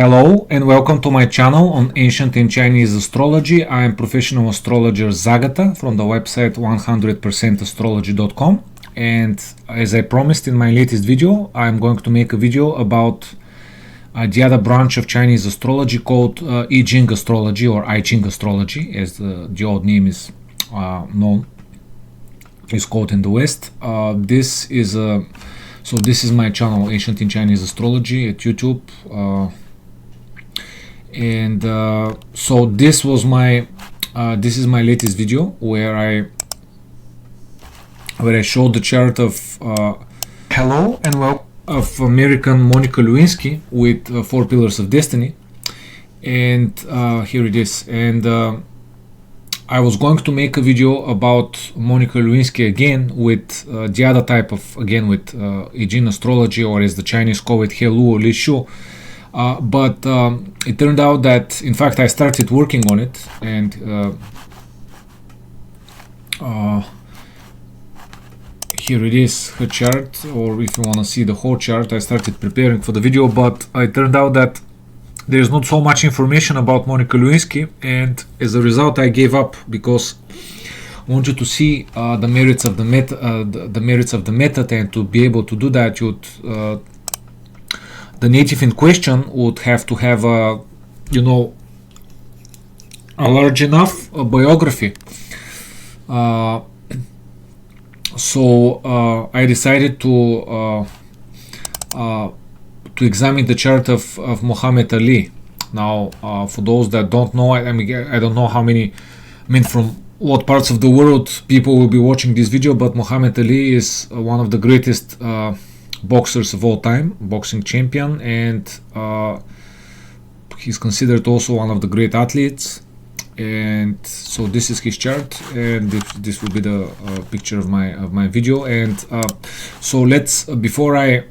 Hello and welcome to my channel on Ancient and Chinese Astrology. I am professional astrologer Zagata from the website 100%astrology.com, and as I promised in my latest video, I'm going to make a video about the other branch of Chinese astrology called Yijing Astrology, or I Ching Astrology, as the old name is known, is called in the West. This is my channel, Ancient and Chinese Astrology, at YouTube. So this is my latest video where I showed the chart of of American Monica Lewinsky with 4 pillars of destiny, and here it is. And I was going to make a video about Monica Lewinsky again with the other type of, again with Yijing astrology, or as the Chinese call it, He Lu or Li Shu. But it turned out that, in fact, I started working on it, and here it is, her chart, or if you want to see the whole chart. I started preparing for the video, but it turned out that there's not so much information about Monica Lewinsky, and as a result I gave up, because I wanted to see the merits of the method, and to be able to do that, the native in question would have to have a large enough biography. So I decided to examine the chart of Muhammad Ali. Now, for those that don't know, I don't know from what parts of the world people will be watching this video, but Muhammad Ali is one of the greatest boxers of all time, boxing champion, and he's considered also one of the great athletes. And so this is his chart, and this will be the picture of my video. And so let's before I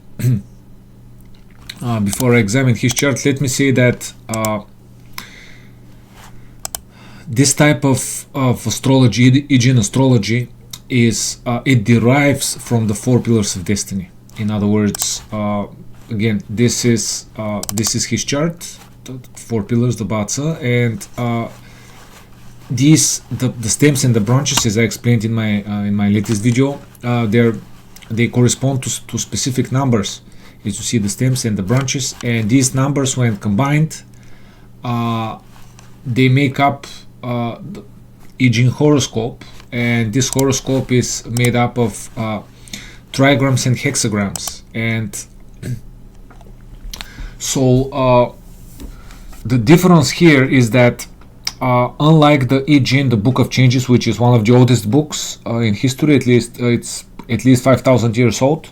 examine his chart, let me say that this type of astrology, Yijing astrology, is it derives from the 4 pillars of destiny. In other words, again, this is his chart, the 4 pillars, the BaZi, and the stems and the branches, as I explained in my latest video, they correspond to specific numbers. As you see, the stems and the branches, and these numbers, when combined, they make up the Yijing horoscope, and this horoscope is made up of trigrams and hexagrams. And so the difference here is that unlike the Yijing, the Book of Changes, which is one of the oldest books in history, at least it's at least 5,000 years old,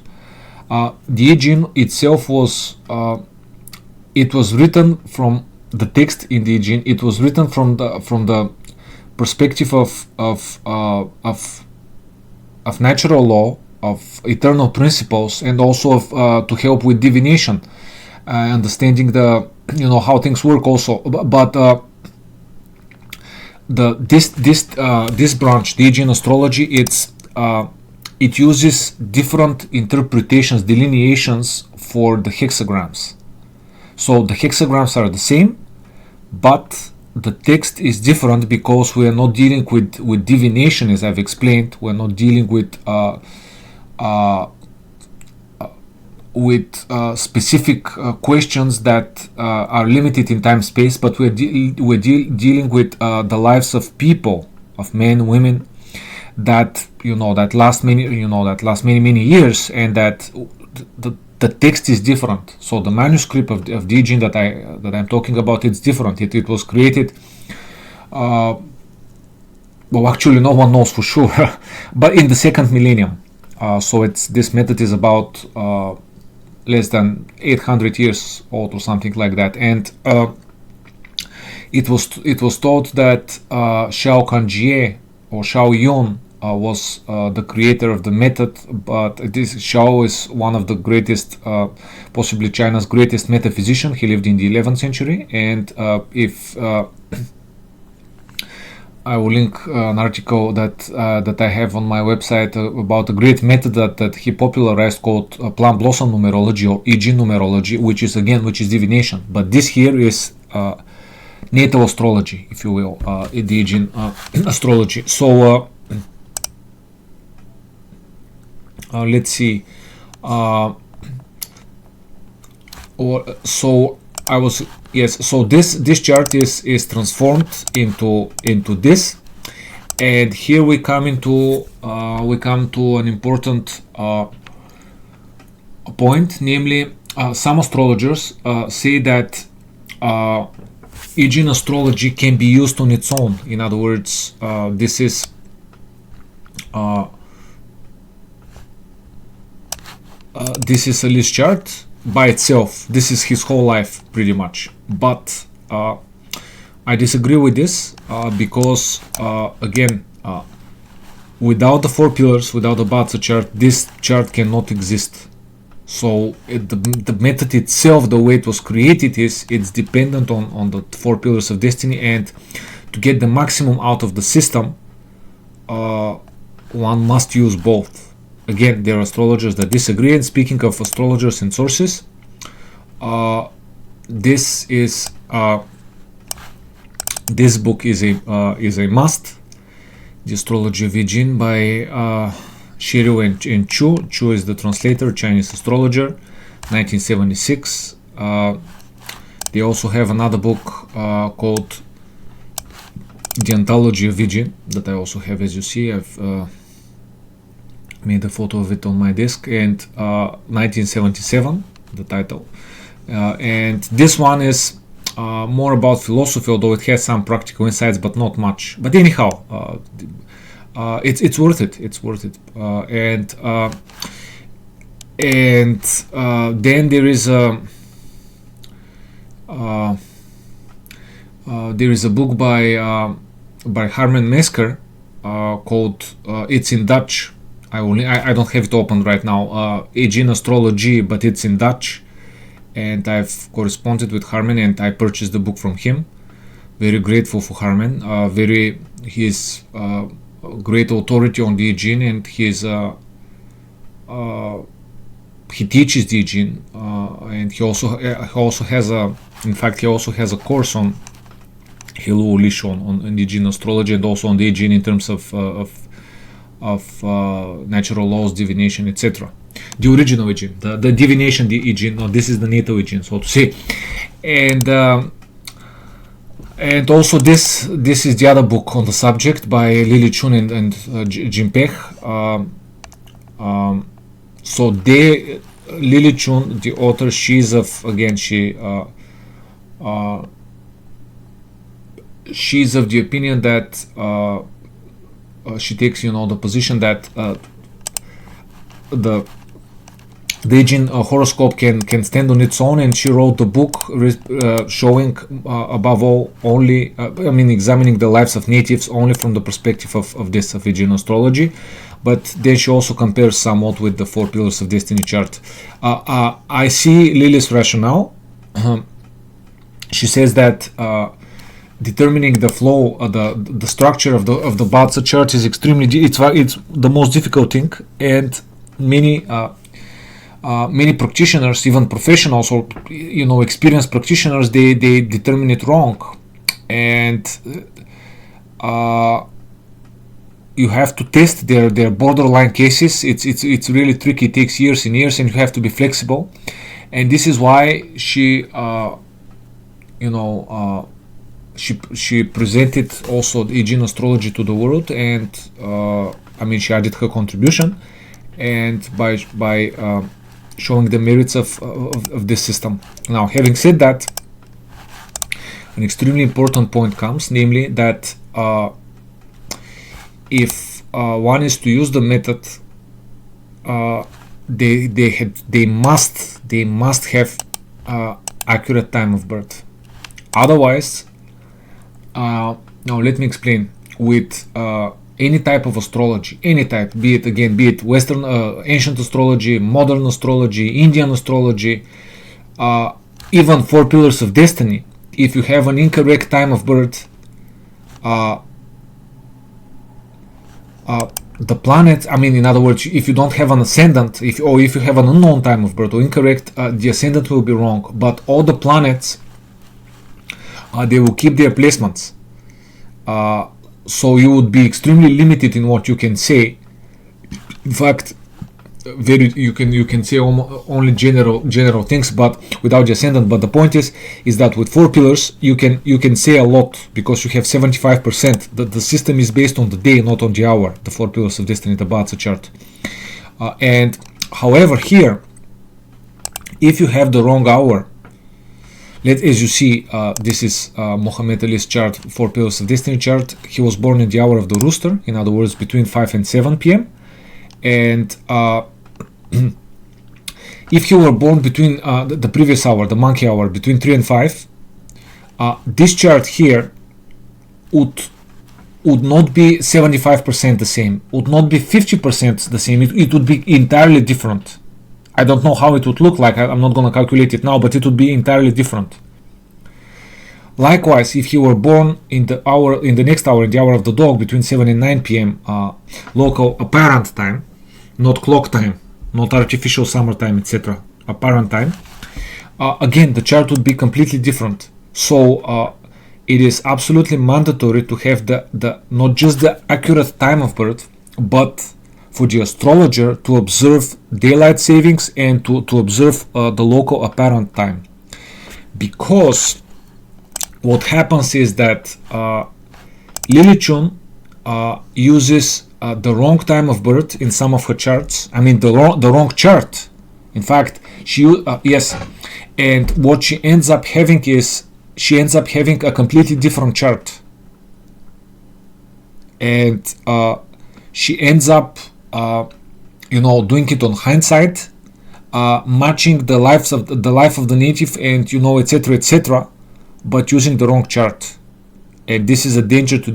the Yijing itself was written from the text in the Yijing. It was written from the perspective of natural law, of eternal principles, and also of to help with divination, understanding the how things work also. But this branch, the Yijing astrology, it uses different interpretations, delineations for the hexagrams. So the hexagrams are the same, but the text is different, because we are not dealing with divination, as I've explained. We're not dealing with specific questions that are limited in time space, but we're dealing with the lives of people, of men, women, that that last many years, and that the text is different. So the manuscript of Yijing that I'm talking about, it's different. It was created. Well, actually, no one knows for sure, but in the 2nd millennium. So this method is about less than 800 years old, or something like that. And it was thought that Shao Kanjie or Shao Yun was the creator of the method, but this Shao is one of the greatest, possibly China's greatest metaphysician. He lived in the 11th century, and if I will link an article that I have on my website about a great method that he popularized called plant blossom numerology or I Ching numerology, which is divination. But this here is natal astrology, if you will, the I Ching astrology. So let's see. So this chart is transformed into this, and here we come to an important point, namely some astrologers say that I Ching astrology can be used on its own. In other words, this is a list chart by itself. This is his whole life pretty much, but I disagree with this because again, without the 4 pillars, without the BaZi chart, this chart cannot exist. So the method itself, the way it was created, it's dependent on the 4 pillars of destiny, and to get the maximum out of the system, one must use both. Again, there are astrologers that disagree. And speaking of astrologers and sources, this book is a must. The Astrology of Yijing by Sherril and Chu. Chu is the translator, Chinese astrologer, 1976. They also have another book called The Anthology of Yijing that I also have, as you see. I've made a photo of it on my desk, and 1977, the title. And this one is more about philosophy, although it has some practical insights, but not much. But anyhow, it's worth it. It's worth it. And then there is a book by Harmen Mesker called it's in Dutch. I don't have it open right now. I Ching Astrology, but it's in Dutch, and I've corresponded with Harmen, and I purchased the book from him. Very grateful for Harmen. He's a great authority on the I Ching, and he teaches the I Ching, and he also has a course on Hello Lisho on the I Ching astrology, and also on the I Ching in terms of natural laws, divination, etc. The original I Ching, the divination, the I Ching. No, this is the natal I Ching, so to say. And also this is the other book on the subject by Lily Chung and Jim Pech. So Lily Chung, the author, she's of the opinion that she takes, the position that the I Ching horoscope can stand on its own, and she wrote the book showing above all only examining the lives of natives only from the perspective of I Ching astrology, but then she also compares somewhat with the 4 pillars of destiny chart. I see Lily's rationale. She says that determining the flow, the structure of the BaZi chart is extremely it's the most difficult thing, and many practitioners, even professionals or experienced practitioners, they determine it wrong, and you have to test their borderline cases. It's really tricky. It takes years and years, and you have to be flexible. And this is why she she presented also the I Ching astrology to the world, and she added her contribution, and by showing the merits of this system. Now, having said that, an extremely important point comes, namely that if one is to use the method, they must have accurate time of birth. Otherwise, now let me explain. With any type of astrology, any type, be it Western, ancient astrology, modern astrology, Indian astrology, even 4 pillars of destiny, if you have an incorrect time of birth, the planets, I mean, in other words, if you don't have an ascendant, if you have an unknown time of birth or incorrect, the ascendant will be wrong. But all the planets, they will keep their placements. So you would be extremely limited in what you can say. In fact, you can say only general things, but without the ascendant. But the point is that with 4 pillars you can say a lot, because you have 75%. The system is based on the day, not on the hour. The 4 pillars of destiny, the BaZi chart. And however, here, if you have the wrong hour, as you see, this is Muhammad Ali's chart, 4 pillars of destiny chart. He was born in the hour of the rooster, in other words, between 5 and 7 p.m. And if you were born between the previous hour, the monkey hour, between 3 and 5, this chart here would not be 75% the same, would not be 50% the same. It would be entirely different. I don't know how it would look like. I'm not going to calculate it now, but it would be entirely different. Likewise, if you were born in the next hour, in the hour of the dog, between 7 and 9 p.m. Local apparent time, not clock time, not artificial summertime, etc. Apparent time. Again, the chart would be completely different. So it is absolutely mandatory to have the not just the accurate time of birth, but for the astrologer to observe daylight savings and to observe the local apparent time. Because what happens is that Lily Chun uses the wrong time of birth in some of her charts. I mean, the wrong chart. In fact, yes, and what she ends up having is a completely different chart, and she ends up doing it on hindsight, matching the life of the native, and etc., but using the wrong chart. And this is a danger to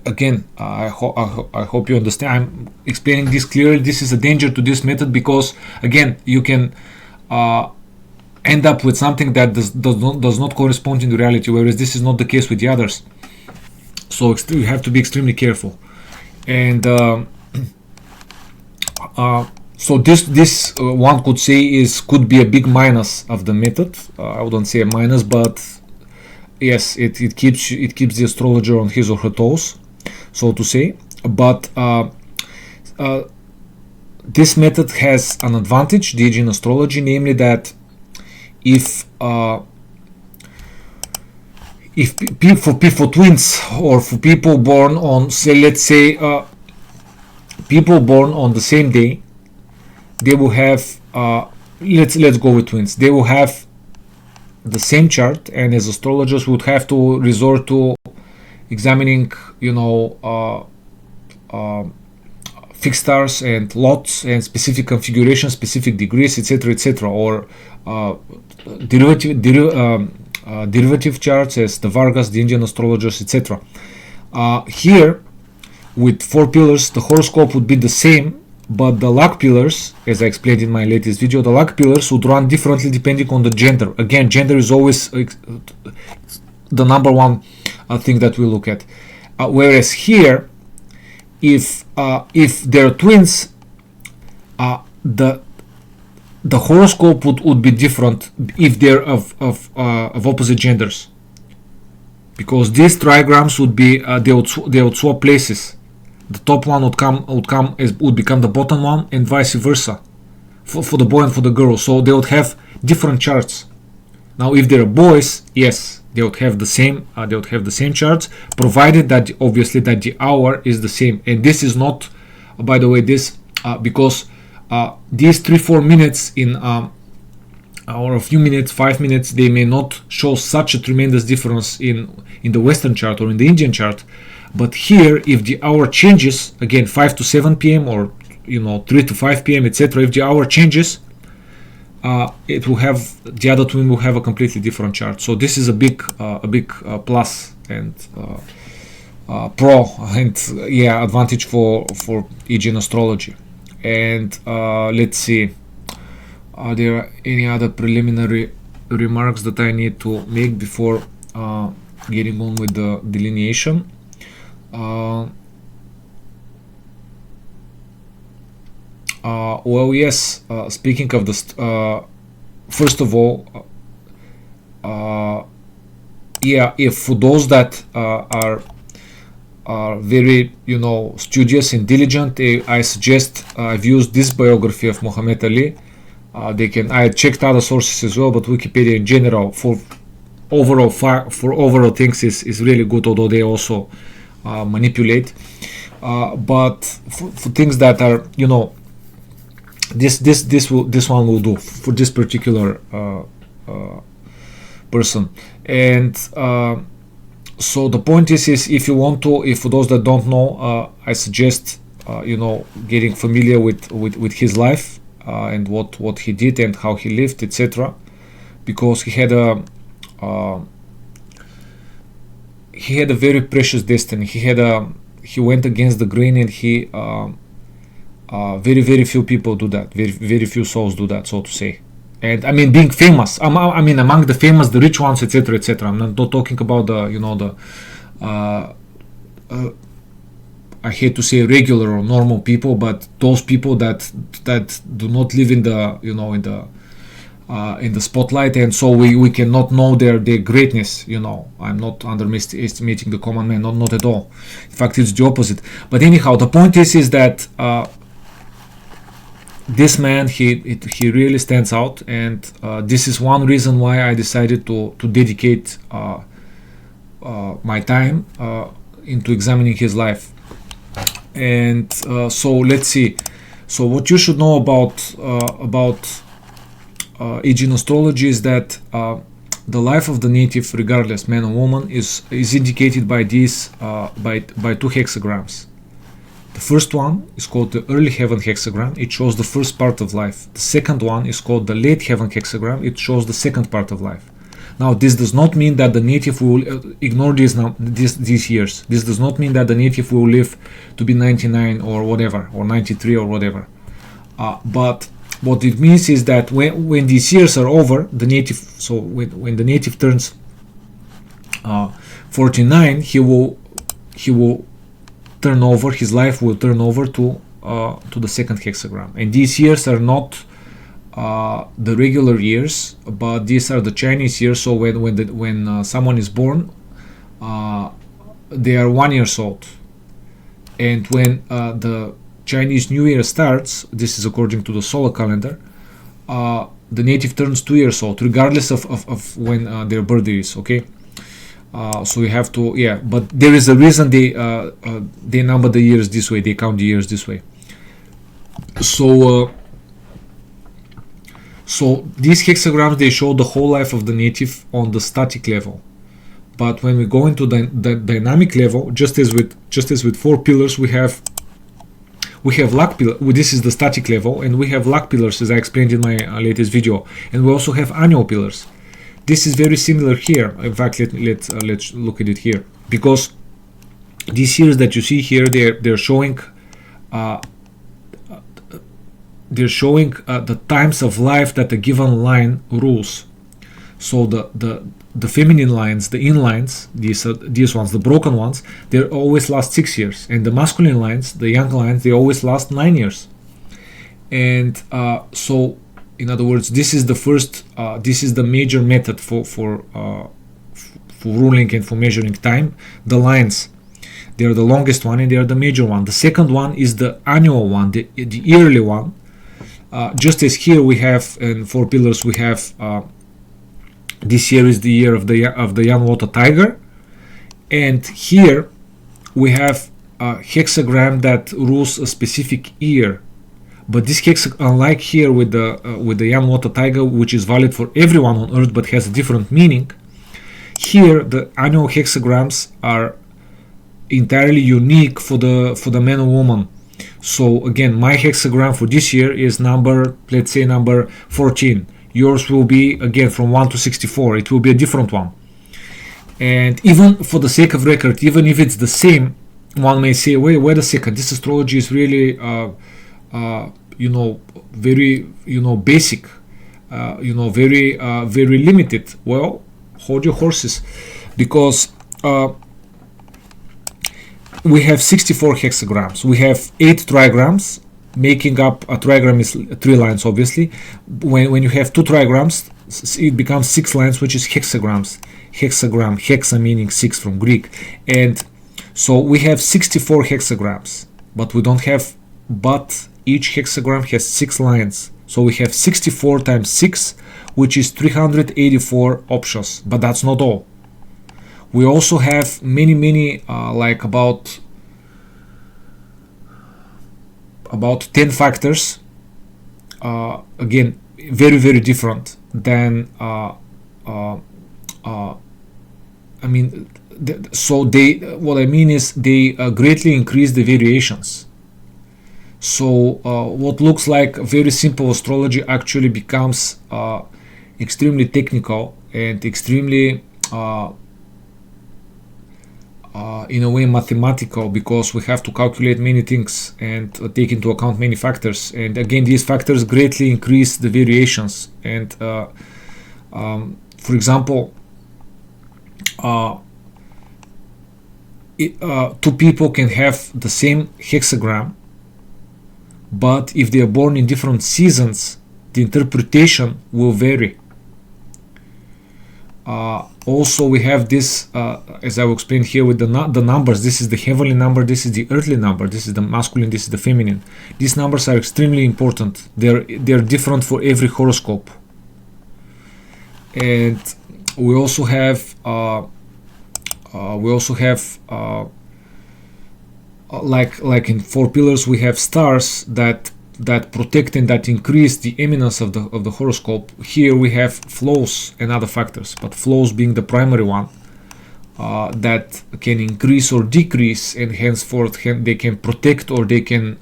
again, I hope you understand. I'm explaining this clearly. This is a danger to this method, because again, you can end up with something that does not correspond in reality, whereas this is not the case with the others. So you have to be extremely careful. And so this one could say could be a big minus of the method. I wouldn't say a minus, but yes, it keeps the astrologer on his or her toes, so to say. But this method has an advantage, the Jing Astrology, namely that if for twins, or for people born on, let's say people born on the same day, they will have let's go with twins. They will have the same chart, and as astrologers would have to resort to examining fixed stars and lots and specific configurations, specific degrees, etc., or derivative charts as the Vargas, the Indian astrologers, etc. Here, with 4 pillars, the horoscope would be the same, but the luck pillars, as I explained in my latest video, the luck pillars would run differently depending on the gender. Again, gender is always the number one thing that we look at. Whereas here, if there are twins, the horoscope would be different if they're of opposite genders, because these trigrams would be they would swap places. The top one would become the bottom one, and vice versa for the boy and for the girl. So they would have different charts. Now, if they're boys, yes, they would have the same charts, provided that obviously that the hour is the same. And this is not, by the way, this because these 3-4 minutes or a few minutes, 5 minutes, they may not show such a tremendous difference in the Western chart or in the Indian chart. But here, if the hour changes, again 5 to 7 p.m. or 3 to 5 p.m., etc., if the hour changes, it will have, the other twin will have a completely different chart. So this is a big plus and pro and advantage for I Ching Astrology. And let's see, are there any other preliminary remarks that I need to make before getting on with the delineation? Well, yes. Speaking of this, first of all, yeah, if for those that are very, studious and diligent, I suggest I've used this biography of Muhammad Ali. I checked other sources as well, but Wikipedia in general for overall things is really good, although they also manipulate. But for things that are, this one will do for this particular person. And so the point is if you want to, if for those that don't know, I suggest getting familiar with his life and what he did and how he lived, etc. Because he had a very precious destiny. He went against the grain, and very few people do that. Very few souls do that, so to say. And I mean, being famous. I mean, among the famous, the rich ones, etc., etc. I'm not talking about the I hate to say regular or normal people, but those people that do not live in the in the spotlight, and so we cannot know their greatness. I'm not underestimating the common man, not at all. In fact, it's the opposite. But anyhow, the point is that this man, he really stands out, and this is one reason why I decided to dedicate my time into examining his life. And so let's see. So what you should know about I Ching Astrology is that the life of the native, regardless man or woman, is indicated by these by 2 hexagrams. The first one is called the early heaven hexagram. It shows the first part of life. The second one is called the late heaven hexagram. It shows the second part of life. Now, this does not mean that the native will ignore these years. This does not mean that the native will live to be 99 or whatever, or 93 or whatever. But what it means is that when these years are over, the native, so when the native turns 49, he will turn over, his life will turn over to the second hexagram. And these years are not the regular years, but these are the Chinese years. So when someone is born, they are 1 year old, and when the Chinese New Year starts, this is according to the solar calendar, the native turns 2 years old, regardless of when their birthday is. Okay, so we have to, yeah. But there is a reason they number the years this way. They count the years this way. So these hexagrams, they show the whole life of the native on the static level. But when we go into the dynamic level, just as with 4 pillars, we have luck pillar. This is the static level, and we have luck pillars, as I explained in my latest video, and we also have annual pillars. This is very similar here. In fact, let's look at it here, because these years that you see here, they're showing the times of life that a given line rules. So the feminine lines, the in-lines, these ones, the broken ones, they always last 6 years, and the masculine lines, the young lines, they always last 9 years. And so, in other words, this is the major method for ruling and for measuring time. The lines, they are the longest one, and they are the major one. The second one is the annual one, the yearly one. Just as here we have in 4 pillars, we have this year is the year of the young water tiger, and here we have a hexagram that rules a specific year. But this unlike here with the young water tiger, which is valid for everyone on Earth but has a different meaning, here the annual hexagrams are entirely unique for the man or woman. So again, my hexagram for this year is let's say number 14. Yours will be, again, from 1 to 64. It will be a different one. And even for the sake of record, even if it's the same, one may say, wait a second, this astrology is really very basic, very limited. Well, hold your horses, because we have 64 hexagrams. We have 8 trigrams, making up a trigram is 3 lines, obviously. When you have 2 trigrams, it becomes 6 lines, which is hexagrams. Hexagram, hexa meaning 6 from Greek. And so we have 64 hexagrams, but we don't have, but each hexagram has 6 lines. So we have 64 times 6, which is 384 options, but that's not all. We also have many like about 10 factors, again very different than I mean, so they, what I mean is they greatly increase the variations. So what looks like a very simple astrology actually becomes extremely technical and extremely in a way mathematical, because we have to calculate many things and take into account many factors. And again, these factors greatly increase the variations. And for example, 2 people can have the same hexagram, but if they are born in different seasons, the interpretation will vary. Also, we have this, as I will explain here with the numbers. This is the heavenly number, this is the earthly number, this is the masculine, this is the feminine. These numbers are extremely important. They're different for every horoscope. And we also have like in 4 pillars, we have stars that protect and that increase the eminence of the horoscope. Here we have flows and other factors, but flows being the primary one, that can increase or decrease, and henceforth they can protect or they can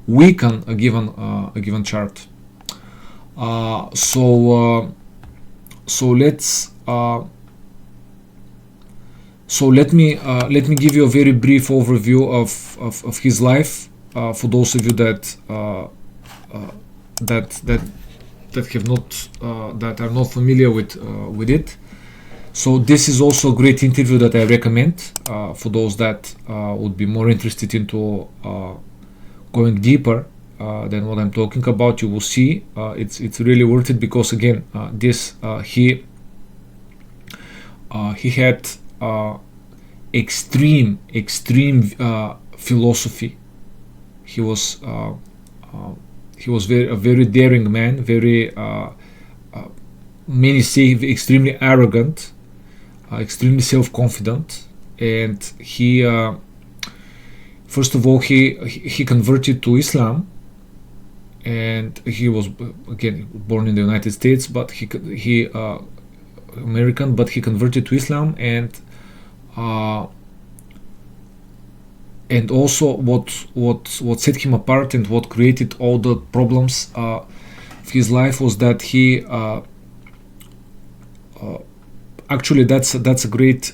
weaken a given chart. So let me give you a very brief overview of his life, for those of you that have not that are not familiar with it. So this is also a great interview that I recommend for those that would be more interested into going deeper than what I'm talking about. You will see it's really worth it, because again, he had extreme philosophy. He was a very daring man, very many say extremely arrogant, extremely self-confident, and he first of all he converted to Islam, and he was again born in the United States, but he American, but he converted to Islam, and also what set him apart and what created all the problems of his life was that he actually that's a great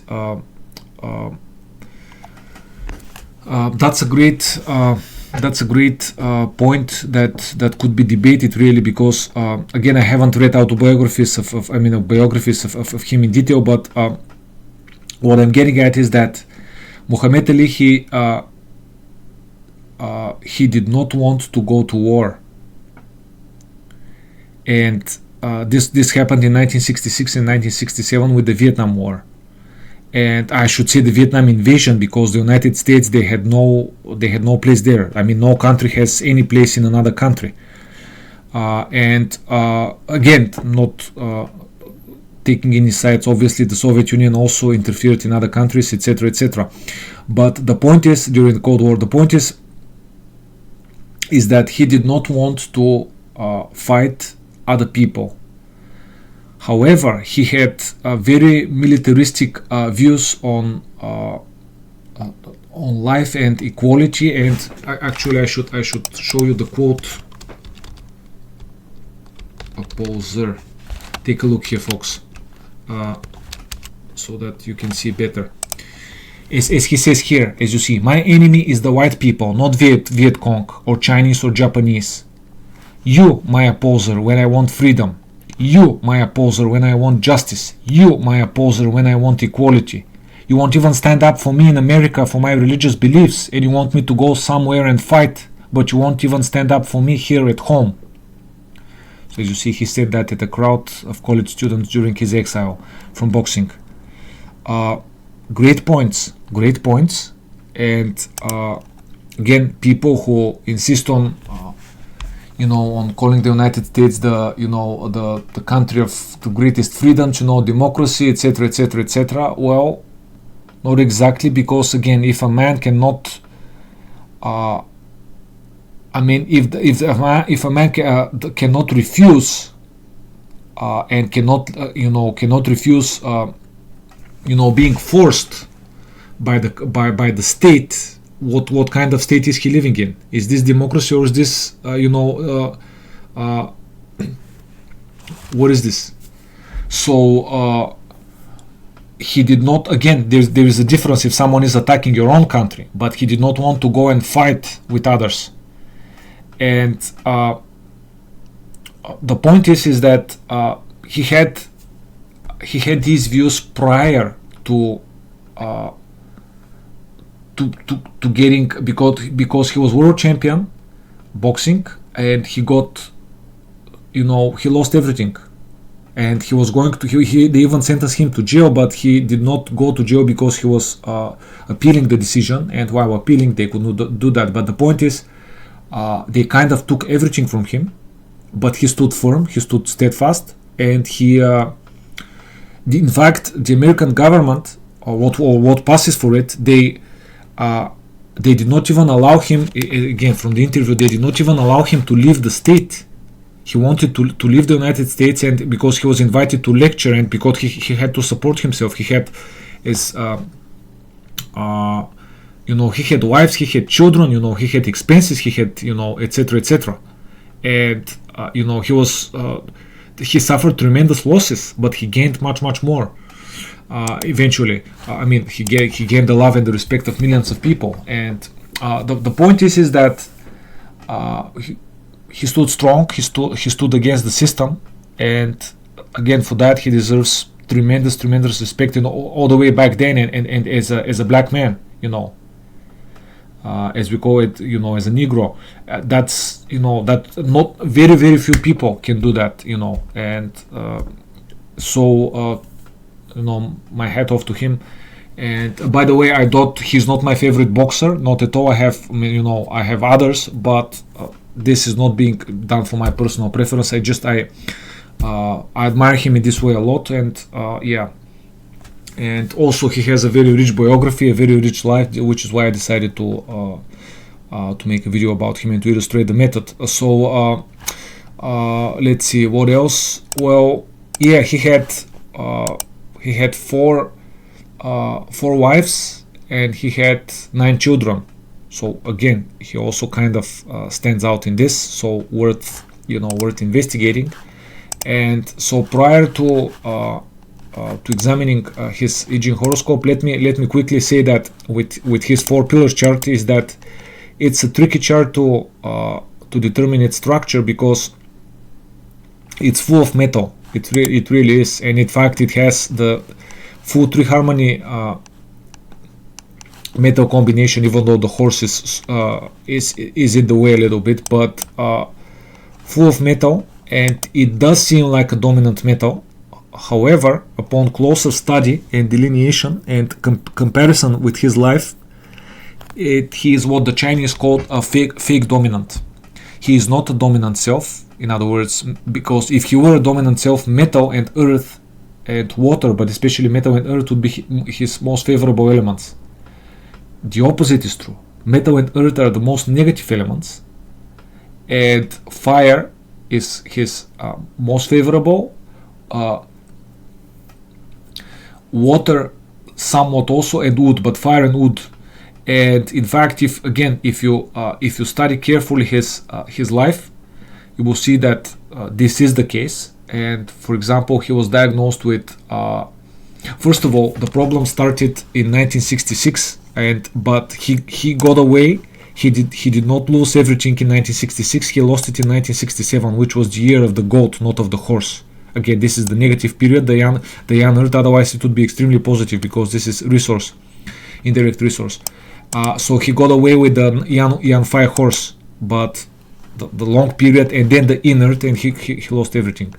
point that could be debated really, because again, I haven't read autobiographies of him in detail, but what I'm getting at is that Muhammad Ali, he did not want to go to war, and this happened in 1966 and 1967 with the Vietnam War, and I should say the Vietnam invasion, because the United States, they had no place there. I mean, no country has any place in another country, and again, not taking any sides. Obviously, the Soviet Union also interfered in other countries, etc., etc. But the point is, during the Cold War, the point is that he did not want to fight other people. However, he had very militaristic views on life and equality. And actually, I should show you the quote. Opposer. Take a look here, folks, so that you can see better. As he says here, as you see, my enemy is the white people, not Viet Cong or Chinese or Japanese. You, my opposer, when I want freedom. You, my opposer, when I want justice. You, my opposer, when I want equality. You won't even stand up for me in America for my religious beliefs, and you want me to go somewhere and fight but you won't even stand up for me here at home. So as you see, he said that at a crowd of college students during his exile from boxing. Great points. And again, people who insist on on calling the United States the country of the greatest freedom, democracy, etc., etc., etc. Well, not exactly, because again, if a man cannot, if a man cannot refuse and cannot refuse, being forced by the state. What kind of state is he living in? Is this democracy, or is this what is this? So he did not. Again, there is a difference if someone is attacking your own country, but he did not want to go and fight with others. And the point is that he had these views prior to getting, because he was world champion boxing, and he got, he lost everything, and he was going to, they even sentenced him to jail, but he did not go to jail because he was appealing the decision, and while appealing they could not do that. But the point is, they kind of took everything from him, but he stood firm, he stood steadfast, and he in fact, the American government, or what passes for it, they did not even allow him, again from the interview, they did not even allow him to leave the state. He wanted to leave the United States, and because he was invited to lecture, and because he had to support himself, he had his he had wives, he had children, he had expenses, he had, etc., etc. And he was he suffered tremendous losses, but he gained much more. Eventually, he gained the love and the respect of millions of people. And the point is that he stood strong. He stood against the system, and again, for that he deserves tremendous respect. All the way back then, and as a black man, as we call it, as a Negro, that's that not very few people can do that, and so. My hat off to him. And by the way, I thought he's not my favorite boxer, not at all. I have others, but this is not being done for my personal preference. I admire him in this way a lot, and and also he has a very rich biography, a very rich life, which is why I decided to make a video about him and to illustrate the method. So let's see what else. Well, yeah, he had four wives, and he had 9 children. So again, he also kind of stands out in this, so worth investigating. And so prior to examining his Yijing horoscope, let me quickly say that with his 4 pillars chart is that it's a tricky chart to determine its structure, because it's full of metal. It really is, and in fact it has the full 3 harmony metal combination, even though the horse is in the way a little bit, but full of metal, and it does seem like a dominant metal. However, upon closer study and delineation and comparison with his life, he is what the Chinese called a fake dominant. He is not a dominant self. In other words, because if he were a dominant self, metal and earth and water, but especially metal and earth, would be his most favorable elements. The opposite is true. Metal and earth are the most negative elements, and fire is his most favorable. Water somewhat also, and wood, but fire and wood. And in fact, if you study carefully his life, you will see that this is the case. And for example, he was diagnosed with first of all, the problem started in 1966, but he got away. He did not lose everything in 1966. He lost it in 1967, which was the year of the goat, not of the horse. Again, this is the negative period, the young earth. Otherwise, it would be extremely positive, because this is indirect resource. So he got away with the young fire horse, but the long period, and then the inert, and he lost everything.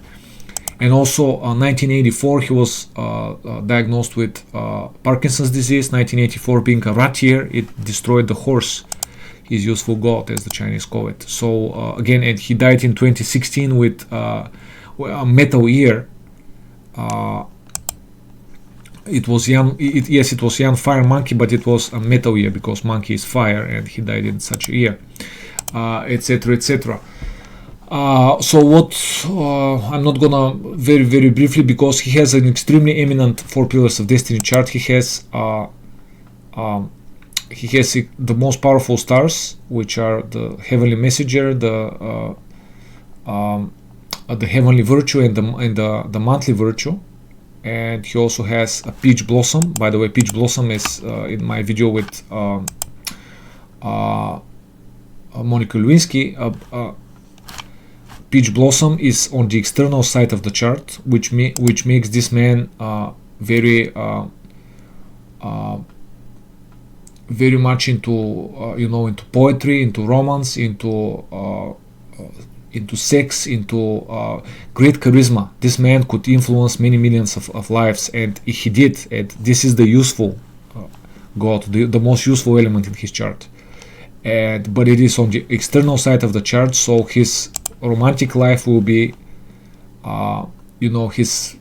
And also 1984 he was diagnosed with Parkinson's disease. 1984 being a rat year, it destroyed the horse, his useful god, as the Chinese call it. So again, and he died in 2016 with a metal year. It was young, yes, it was young fire monkey, but it was a metal year because monkey is fire, and he died in such a year, etc., etc. So what, I'm not gonna very briefly, because he has an extremely eminent 4 pillars of destiny chart. He has the most powerful stars, which are the heavenly messenger, the heavenly virtue, and the monthly virtue. And he also has a peach blossom. By the way, peach blossom is in my video with Monica Lewinsky. Peach blossom is on the external side of the chart, which makes this man very much into into poetry, into romance, into sex, into great charisma. This man could influence many millions of lives, and he did. And this is the useful god, the most useful element in his chart. But it is on the external side of the chart, so his romantic life will be, his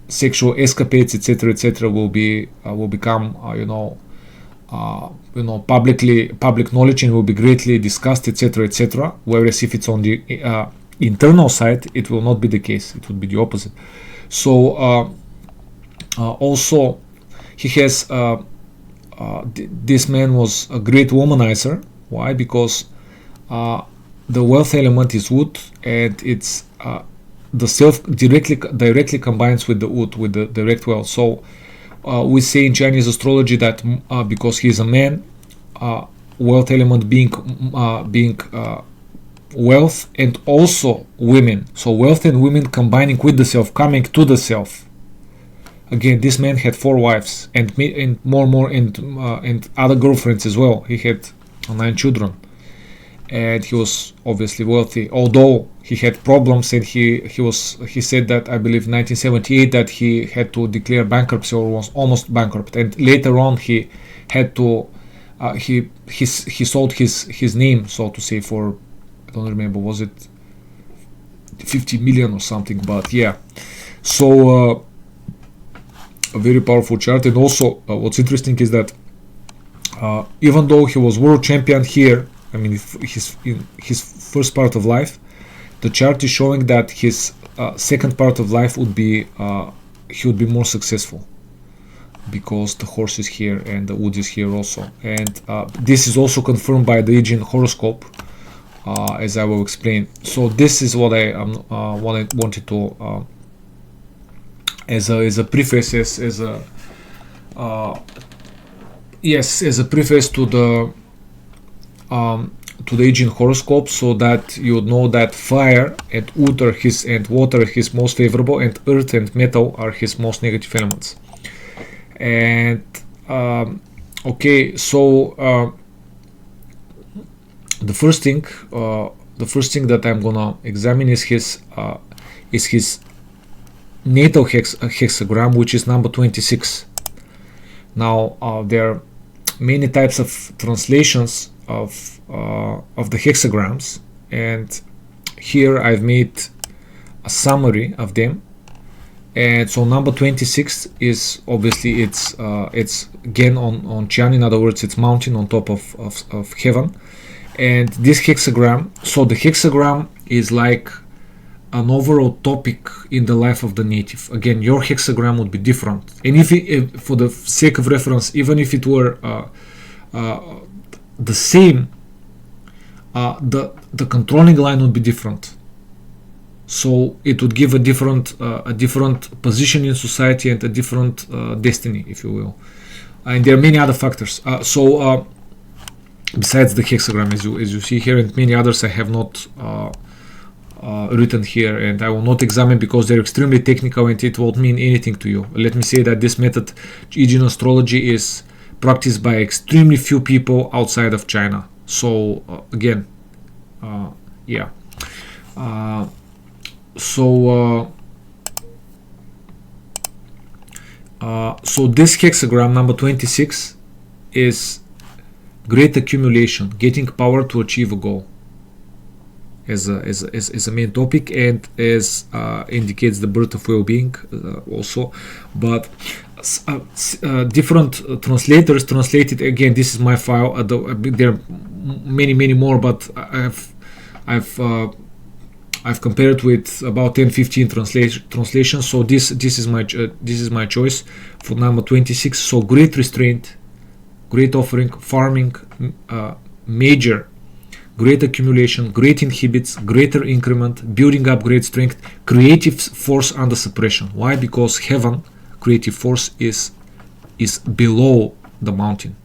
sexual escapades, etc., will become, public knowledge, and will be greatly discussed, etc. Whereas if it's on the internal side, it will not be the case. It would be the opposite. So also he has this man was a great womanizer. Why? Because the wealth element is wood, and it's the self directly combines with the wood, with the direct wealth. So we say in Chinese astrology that because he is a man, wealth element being wealth, and also women. So wealth and women combining with the self, coming to the self. Again, this man had 4 wives and more and other girlfriends as well. He had 9 children, and he was obviously wealthy. Although he had problems, and he said that, I believe 1978, that he had to declare bankruptcy, or was almost bankrupt. And later on he had to he sold his name, so to say, for, I don't remember, was it 50 million or something, but yeah. So a very powerful chart. And also what's interesting is that even though he was world champion here, I mean, in his first part of life, the chart is showing that his second part of life would be he would be more successful, because the horse is here and the wood is here also. And this is also confirmed by the Yijing horoscope, as I will explain. So this is what I wanted to as a preface, as a preface to the Yijing horoscope, so that you would know that fire and wood are and water are his most favorable, and earth and metal are his most negative elements. And okay, so the first thing that I'm gonna examine is his natal hexagram, which is number 26. Now there are many types of translations of the hexagrams, and here I've made a summary of them. And so number 26 is obviously it's again on Chung. In other words, it's mountain on top of heaven. And this hexagram, so the hexagram is like an overall topic in the life of the native. Again, your hexagram would be different, and if for the sake of reference, even if it were the same, the controlling line would be different. So it would give a different position in society and a different destiny, if you will. And there are many other factors. Besides the hexagram, as you see here, and many others I have not written here, and I will not examine because they're extremely technical and it won't mean anything to you. Let me say that this method, Yijing astrology, is practiced by extremely few people outside of China. So again, Yeah. So this hexagram number 26 is great accumulation, getting power to achieve a goal, as a main topic, and as indicates the birth of well-being also. But different translators translated, again, this is my file, there are many more, but I've compared with about 10-15 translations. So this is my choice for number 26. So great restraint, great offering, farming, major, great accumulation, great inhibits, greater increment, building up great strength, creative force under suppression. Why? Because heaven, creative force, is below the mountain.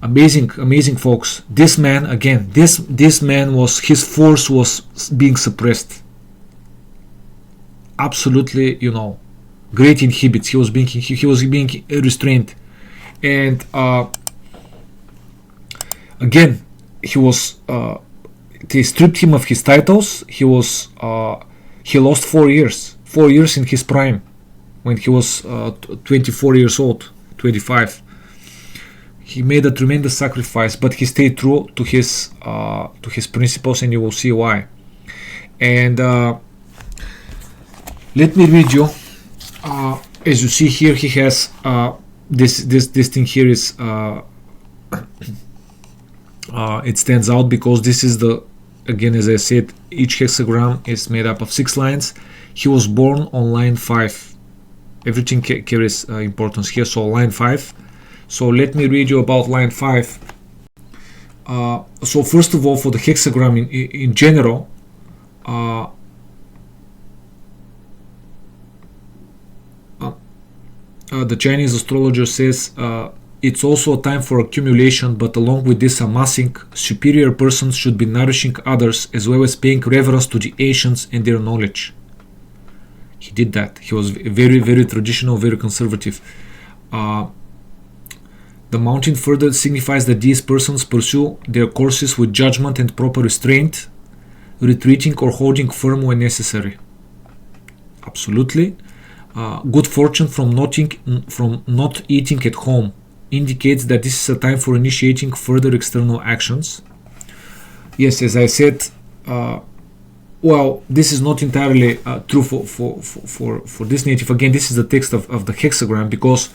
Amazing folks. This man, again, this man was, his force was being suppressed. Absolutely, great inhibits. He was being restrained, and again, he was. They stripped him of his titles. He lost 4 years. 4 years in his prime, when he was 24 years old, 25. He made a tremendous sacrifice, but he stayed true to his principles, and you will see why. And let me read you. As you see here, he has this thing here is it stands out because this is again, as I said, each hexagram is made up of 6 lines. He was born on line 5. Everything carries importance here. So line 5. So let me read you about line 5. So first of all, for the hexagram in general, the Chinese astrologer says it's also a time for accumulation, but along with this amassing, superior persons should be nourishing others as well as paying reverence to the ancients and their knowledge. He did that. He was very traditional, very conservative. The mountain further signifies that these persons pursue their courses with judgment and proper restraint, retreating or holding firm when necessary. Absolutely. Good fortune from not eating at home indicates that this is a time for initiating further external actions. Yes, as I said, well, this is not entirely true for this native. Again, this is the text of the hexagram, because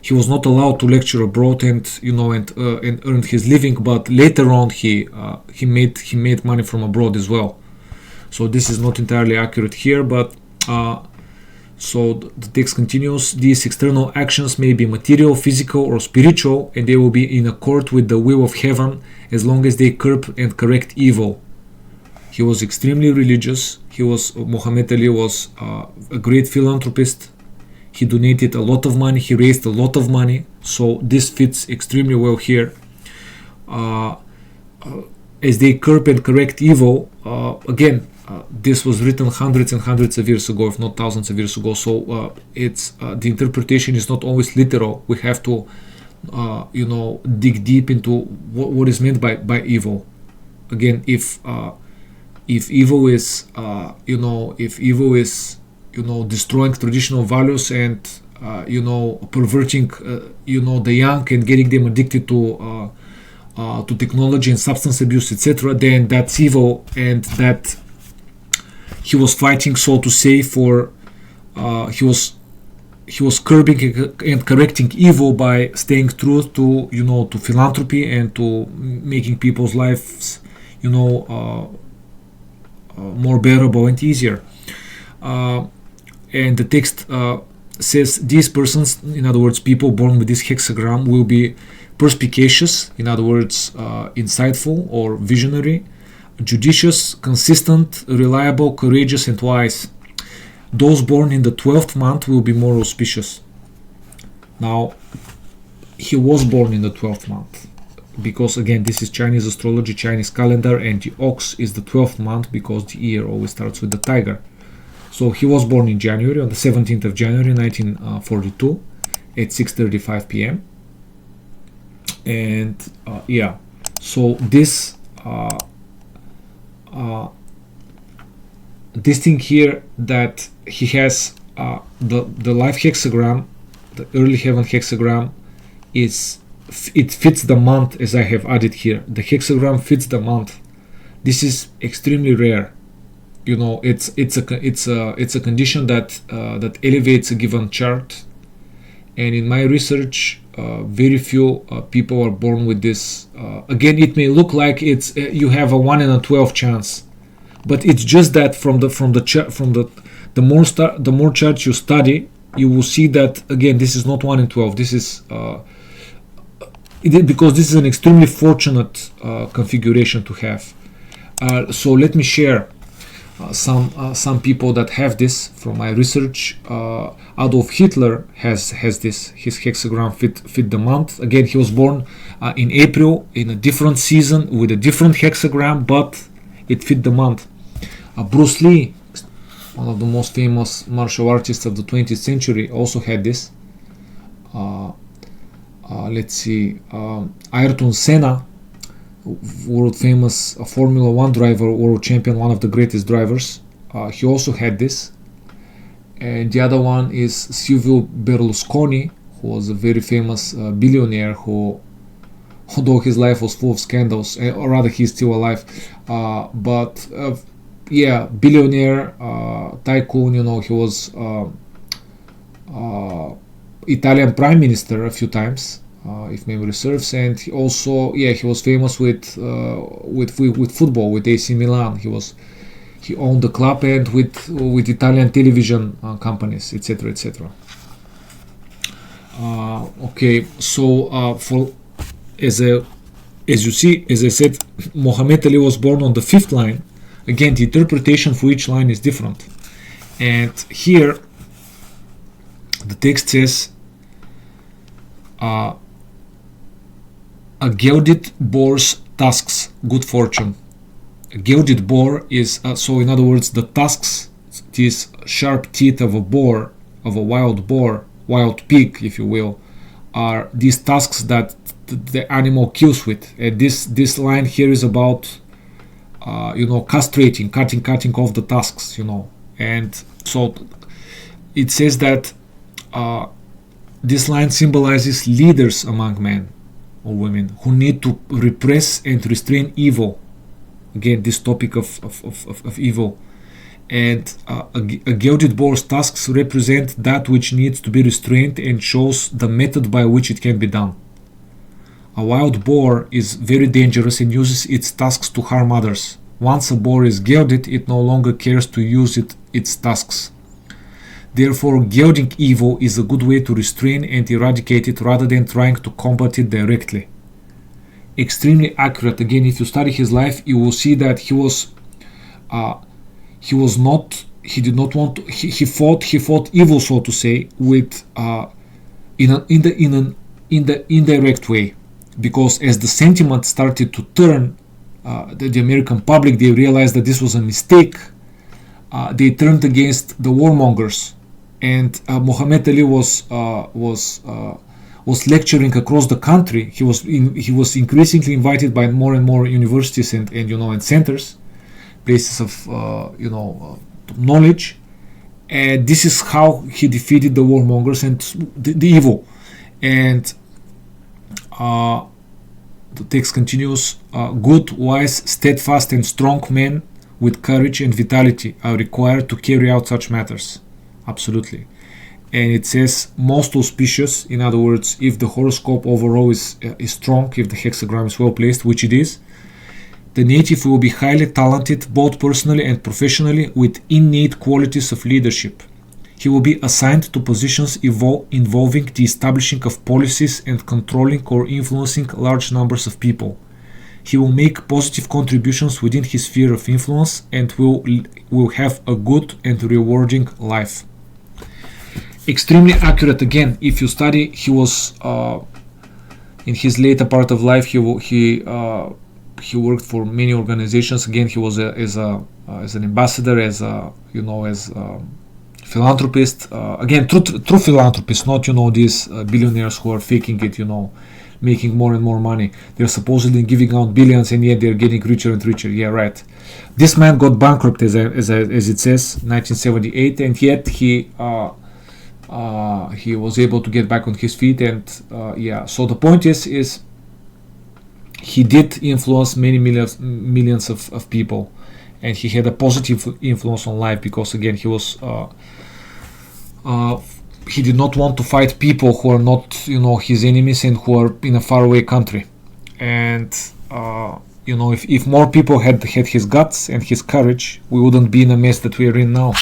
he was not allowed to lecture abroad and earn his living, but later on he made money from abroad as well. So this is not entirely accurate here, but so the text continues. These external actions may be material, physical, or spiritual, and they will be in accord with the will of heaven as long as they curb and correct evil. He was extremely religious. Muhammad Ali was a great philanthropist. He donated a lot of money. He raised a lot of money. So this fits extremely well here. As they curb and correct evil, again, this was written hundreds and hundreds of years ago, if not thousands of years ago. So it's the interpretation is not always literal. We have to, dig deep into what is meant by evil. Again, if evil is, destroying traditional values and perverting the young and getting them addicted to technology and substance abuse, etc., then that's evil, and that he was fighting, so to say, for he was curbing and correcting evil by staying true to to philanthropy and to making people's lives more bearable and easier. And the text says these persons, in other words, people born with this hexagram, will be perspicacious, in other words, insightful or visionary, judicious, consistent, reliable, courageous, and wise. Those born in the 12th month will be more auspicious. Now, he was born in the 12th month, because again, this is Chinese astrology, Chinese calendar, and the ox is the 12th month because the year always starts with the tiger. So he was born in January, on the 17th of January 1942 at 6:35 p.m. And so this this thing here that he has the life hexagram, the early heaven hexagram, it fits the month as I have added here. The hexagram fits the month. This is extremely rare. You know, it's a condition that that elevates a given chart. And in my research, very few people are born with this. Again, it may look like it's you have a 1 in a 12 chance, but it's just that the more charts you study, you will see that again this is not 1 in 12. This is because this is an extremely fortunate configuration to have. So let me share some people that have this from my research. Adolf Hitler has this. His hexagram fit the month. Again, he was born in April in a different season with a different hexagram, but it fit the month. Bruce Lee, one of the most famous martial artists of the 20th century, also had this. Let's see, Ayrton Senna, world famous Formula 1 driver, world champion, one of the greatest drivers, he also had this. And the other one is Silvio Berlusconi, who was a very famous billionaire who, although his life was full of scandals, or rather he's still alive, but yeah, billionaire, tycoon, you know, he was Italian prime minister a few times, if memory serves, and he also, yeah, he was famous with football, with AC Milan. He owned the club and with Italian television companies, etc., etc. Okay, so as you see, as I said, Muhammad Ali was born on the 5th line. Again, the interpretation for each line is different, and here the text says, a gelded boar's tusks, good fortune. A gelded boar is, so in other words, the tusks, these sharp teeth of a boar, of a wild boar, wild pig, if you will, are these tusks that the animal kills with. And this line here is about, castrating, cutting off the tusks, And so it says that this line symbolizes leaders among men or women who need to repress and restrain evil. Again, this topic of evil. And a gelded boar's tusks represent that which needs to be restrained and shows the method by which it can be done. A wild boar is very dangerous and uses its tusks to harm others. Once a boar is gelded, it no longer cares to use its tusks. Therefore, gelding evil is a good way to restrain and eradicate it rather than trying to combat it directly. Extremely accurate. Again, if you study his life, you will see that he fought evil, so to say, with in the indirect way, because as the sentiment started to turn, the American public, they realized that this was a mistake. They turned against the warmongers, and Muhammad Ali was lecturing across the country. He was increasingly invited by more and more universities and centers, places of knowledge, and this is how he defeated the warmongers and the evil. And the text continues: good, wise, steadfast, and strong men with courage and vitality are required to carry out such matters. Absolutely. And it says most auspicious, in other words, if the horoscope overall is strong, if the hexagram is well placed, which it is, the native will be highly talented both personally and professionally with innate qualities of leadership. He will be assigned to positions involving the establishing of policies and controlling or influencing large numbers of people. He will make positive contributions within his sphere of influence and will have a good and rewarding life. Extremely accurate. Again, if you study, he was in his later part of life. He worked for many organizations. Again, he was as an ambassador, as philanthropist. Again, true philanthropist, not these billionaires who are faking it. Making more and more money. They're supposedly giving out billions, and yet they're getting richer and richer. Yeah, right. This man got bankrupt, as it says, 1978, and yet he was able to get back on his feet. And yeah, so the point is he did influence many millions of people, and he had a positive influence on life, because again he was he did not want to fight people who are not his enemies and who are in a faraway country. And if more people had his guts and his courage, we wouldn't be in a mess that we are in now.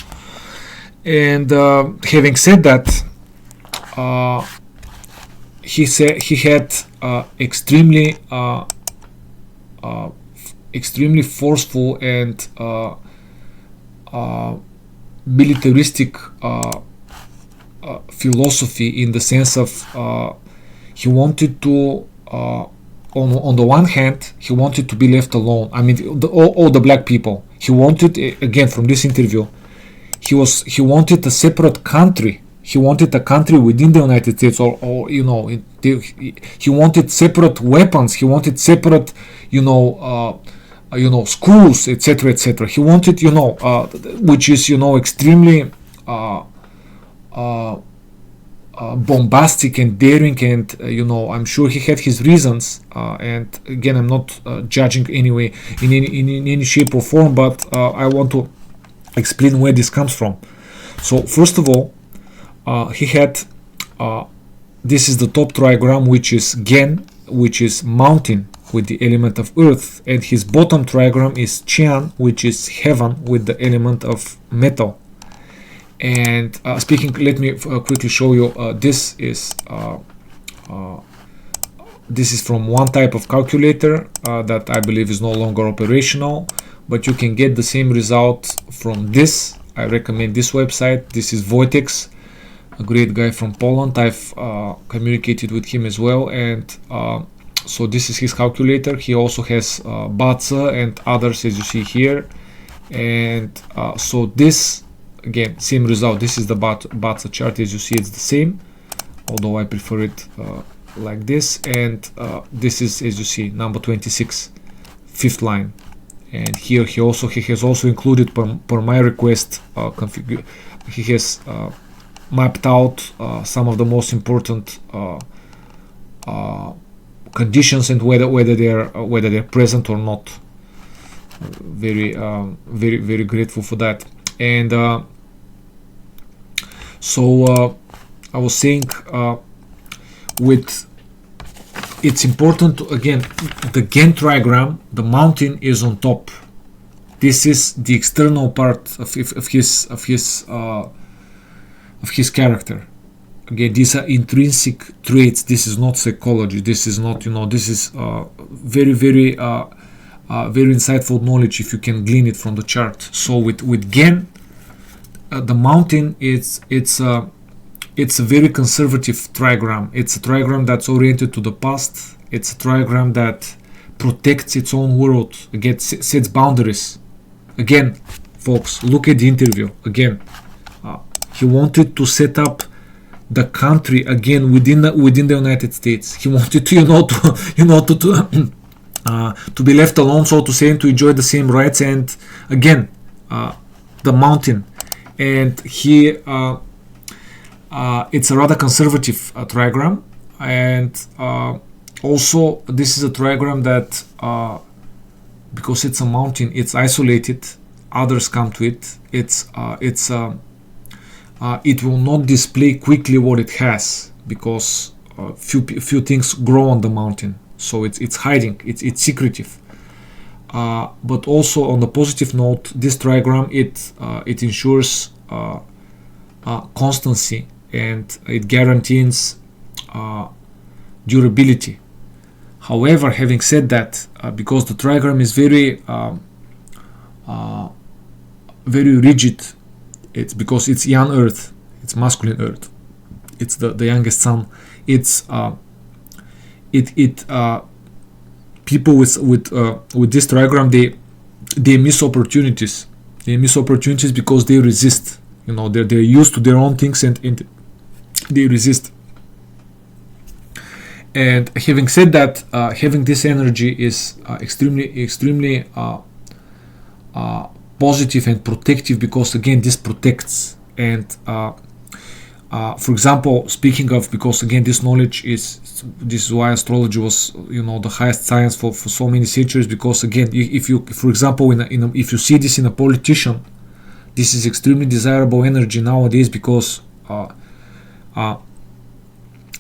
And having said that, he had extremely forceful and militaristic philosophy, in the sense of he wanted to on the one hand, he wanted to be left alone. I mean, all the black people. He wanted, again, from this interview, he wanted a separate country. He wanted a country within the United States, or he wanted separate weapons. He wanted separate, schools, etc., etc. He wanted, which is, extremely bombastic and daring, and I'm sure he had his reasons. And again, I'm not judging anyway in any shape or form, but I want to explain where this comes from. So first of all, he had this is the top trigram, which is Gen, which is mountain with the element of earth, and his bottom trigram is Qian, which is heaven with the element of metal. And let me quickly show you. This is from one type of calculator that I believe is no longer operational, but you can get the same result from this. I recommend this website. This is Wojtek, a great guy from Poland. I've communicated with him as well, and so this is his calculator. He also has BaZi and others, as you see here. And so this, again, same result. This is the BaZi chart. As you see, it's the same, although I prefer it like this. And this is, as you see, number 26, fifth line. And here he has also included, per my request, he has mapped out some of the most important conditions, and whether they're present or not. Very grateful for that. And so I was saying, it's important to, again, the Gen trigram, the mountain is on top. This is the external part of his character. Again, these are intrinsic traits. This is not psychology. This is not, this is very insightful knowledge if you can glean it from the chart. So with Gen, the mountain, it's a very conservative trigram. It's a trigram that's oriented to the past. It's a trigram that protects its own world. Again, sets boundaries. Again, folks, look at the interview. Again, he wanted to set up the country again within the United States. He wanted to, to be left alone, so to say, and to enjoy the same rights. And again, the mountain, and he it's a rather conservative trigram. And also, this is a trigram that because it's a mountain, it's isolated. Others come to it. It will not display quickly what it has, because few things grow on the mountain. So it's hiding. It's secretive. But also, on the positive note, this trigram, it ensures constancy, and it guarantees durability. However, having said that, because the trigram is very rigid, it's because it's young Earth, it's masculine Earth, it's the youngest sun. It's people with this trigram, they miss opportunities. They miss opportunities because they resist. They're used to their own things, and they resist. And having said that, having this energy is extremely positive and protective, because again this protects. And for example, speaking of, because again this knowledge is, this is why astrology was, the highest science for so many centuries, because again, if you, for example, if you see this in a politician, this is extremely desirable energy nowadays, because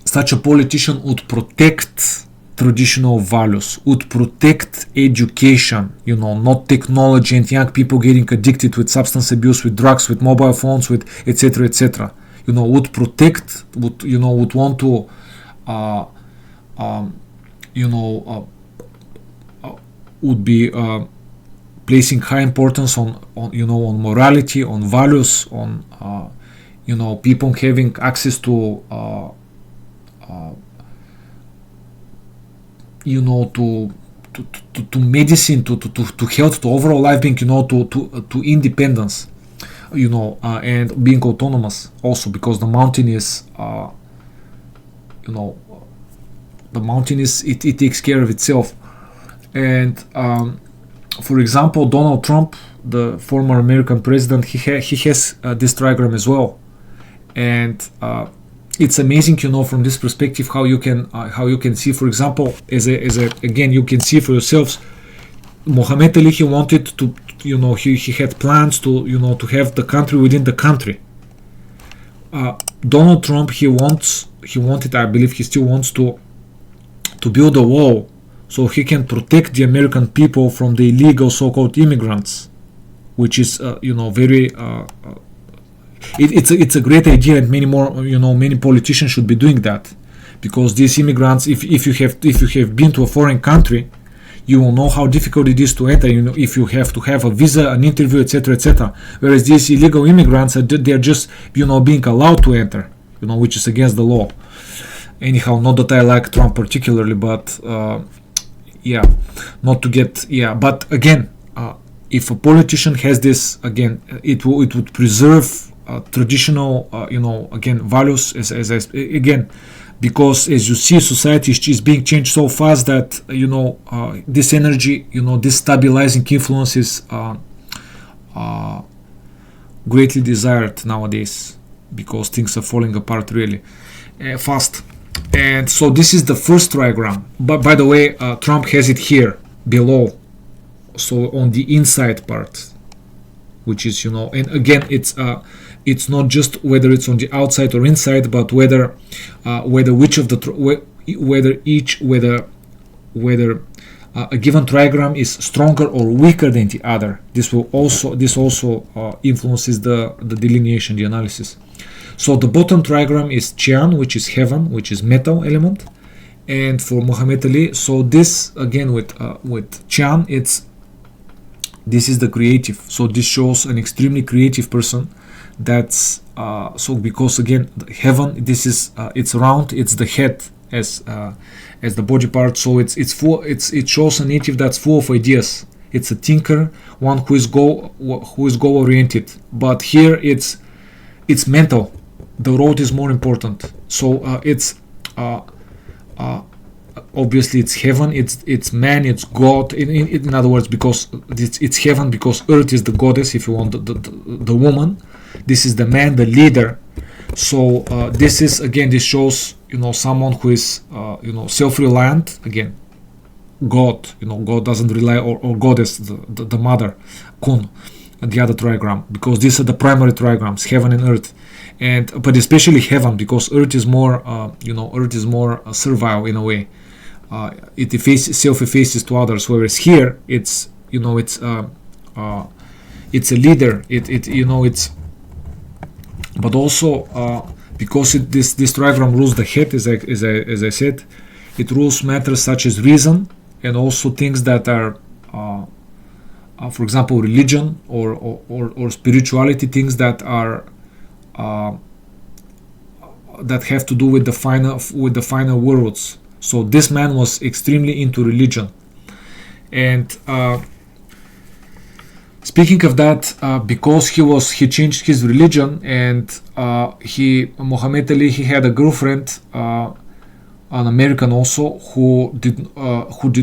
such a politician would protect traditional values, would protect education, not technology and young people getting addicted with substance abuse, with drugs, with mobile phones, with etc., etc. Would protect, would want to, would be placing high importance on morality, on values, on people having access to to medicine, to health, to overall life being, to independence, and being autonomous also, because the mountain is, it takes care of itself. And for example, Donald Trump, the former American president, he has this trigram as well. And it's amazing, from this perspective, how you can see, for example, again, you can see for yourselves, Muhammad Ali, he wanted to, he had plans to, to have the country within the country. Donald Trump, he wanted, I believe he still wants to build a wall so he can protect the American people from the illegal so-called immigrants, which is, very, it's a great idea, and many politicians should be doing that, because these immigrants, if you have been to a foreign country, you will know how difficult it is to enter. If you have to have a visa, an interview, etc., etc. Whereas these illegal immigrants, they are just being allowed to enter, which is against the law. Anyhow, not that I like Trump particularly, but not to get But again, if a politician has this, again, it would preserve traditional, again, values, again, because as you see, society is being changed so fast that, this energy, this stabilizing influence is greatly desired nowadays, because things are falling apart really fast. And so this is the first trigram. But by the way, Trump has it here below, so on the inside part, which is, and again, it's not just whether it's on the outside or inside, but whether a given trigram is stronger or weaker than the other. This also influences the delineation, the analysis. So the bottom trigram is Qian, which is heaven, which is metal element, and for Muhammad Ali, so this again with Qian, this is the creative. So this shows an extremely creative person. That's so because again, heaven, this is it's round, it's the head as the body part. So it shows a native that's full of ideas. It's a thinker, one who is goal oriented. But here it's mental. The road is more important. So it's obviously it's heaven, it's man, it's God. In other words, because it's heaven, because Earth is the goddess, if you want, the woman. This is the man, the leader. So this shows, someone who is self-reliant. Again, God, God doesn't rely, or goddess, the mother, Kun, the other trigram, because these are the primary trigrams, heaven and earth. But especially heaven, because earth is more servile in a way. It self-effaces to others, whereas here it's a leader. It's but also because this trigram rules the head, as I said, it rules matters such as reason, and also things that are for example, religion or spirituality, things that are that have to do with the final worlds. So this man was extremely into religion. And speaking of that, because he changed his religion, and Muhammad Ali, he had a girlfriend, an American also,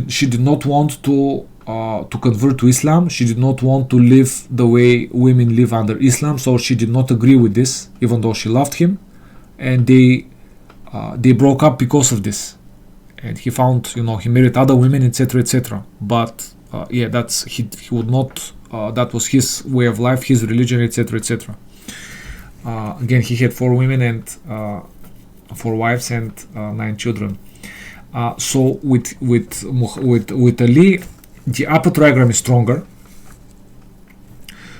she did not want to to convert to Islam. She did not want to live the way women live under Islam, so she did not agree with this, even though she loved him, and they broke up because of this. And he found, he married other women, etc., etc. But that's he would not. That was his way of life, his religion, etc., etc. Again, he had 4 women and 4 wives and 9 children. So with Ali, the upper trigram is stronger.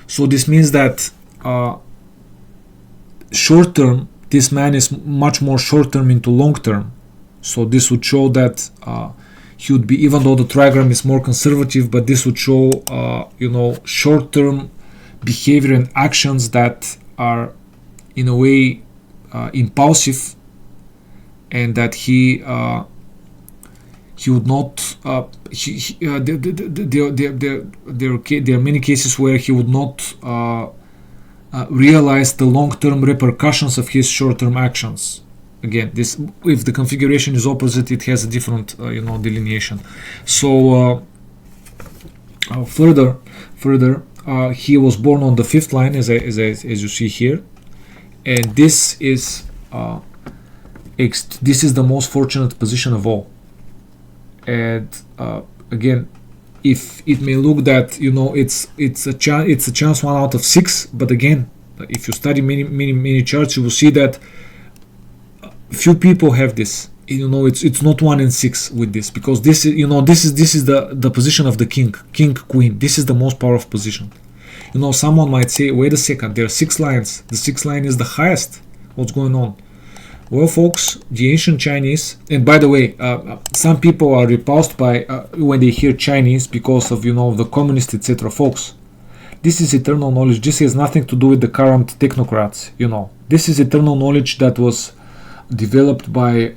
So this means that short term, this man is much more short term into long term. So this would show that he would be, even though the trigram is more conservative, but this would show short term behavior and actions that are in a way impulsive, and that he would not. There are many cases where he would not realize the long-term repercussions of his short-term actions. Again, this, if the configuration is opposite, it has a different delineation. So further, he was born on the 5th line, as you see here, and this is the most fortunate position of all. And again, if it may look that it's a chance 1 out of 6, but again, if you study many charts, you will see that few people have this. It's not 1 in 6 with this, because this is the position of the king queen. This is the most powerful position. Someone might say, wait a second, there are 6 lines. The 6th line is the highest. What's going on? Well, folks, the ancient Chinese, and by the way, some people are repulsed by when they hear Chinese because of the communists, etc. Folks, this is eternal knowledge. This has nothing to do with the current technocrats. This is eternal knowledge that was developed by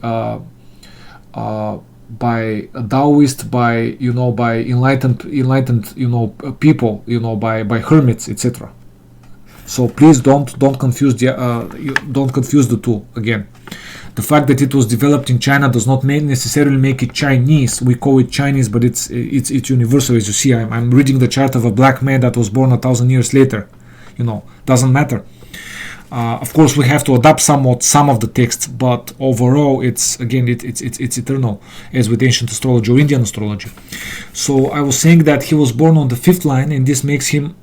Taoist, by enlightened people, by hermits, etc. So please don't confuse the two. Again, the fact that it was developed in China does not necessarily make it Chinese. We call it Chinese, but it's universal. As you see, I'm reading the chart of a black man that was born 1,000 years later. Doesn't matter. Of course, we have to adapt somewhat some of the texts, but overall, it's eternal, as with ancient astrology or Indian astrology. So I was saying that he was born on the 5th line, and this makes him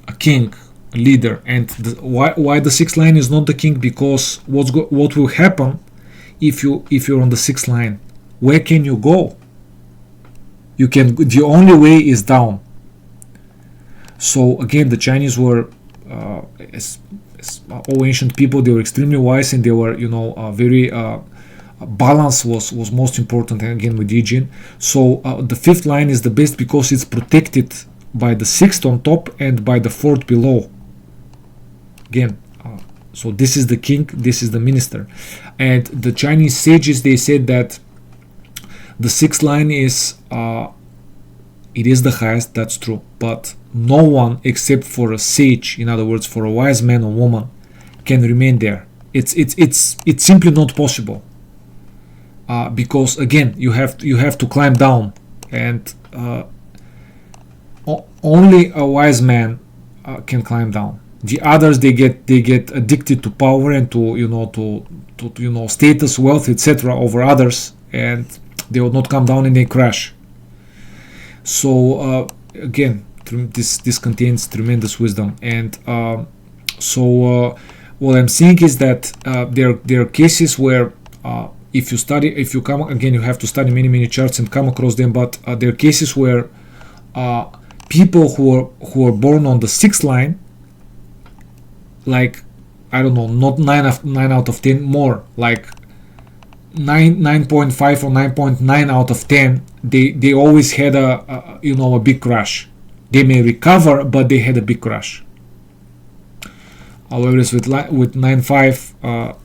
a king, a leader. And why the 6th line is not the king? Because what will happen if you're on the 6th line? Where can you go? The only way is down. So again, the Chinese were all ancient people. They were extremely wise, and they were very balance was most important, and again with Yijing. So the 5th line is the best because it's protected by the 6th on top and by the 4th below. Again, so this is the king, this is the minister. And the Chinese sages, they said that the 6th line is it is the highest. That's true, but no one except for a sage, in other words, for a wise man or woman, can remain there. It's simply not possible, because again, you have to climb down, and only a wise man can climb down. The others, they get addicted to power and to status, wealth, etc. over others, and they will not come down and they crash. So again, this contains tremendous wisdom. And what I'm saying is that there are cases where if you come again, you have to study many charts and come across them. But there are cases where people who are born on the 6th line, like, I don't know, not 9 out of 10, more like 9.5 or 9.9 out of 10, they always had a big crash. They may recover, but they had a big crash. Whereas with 9.5,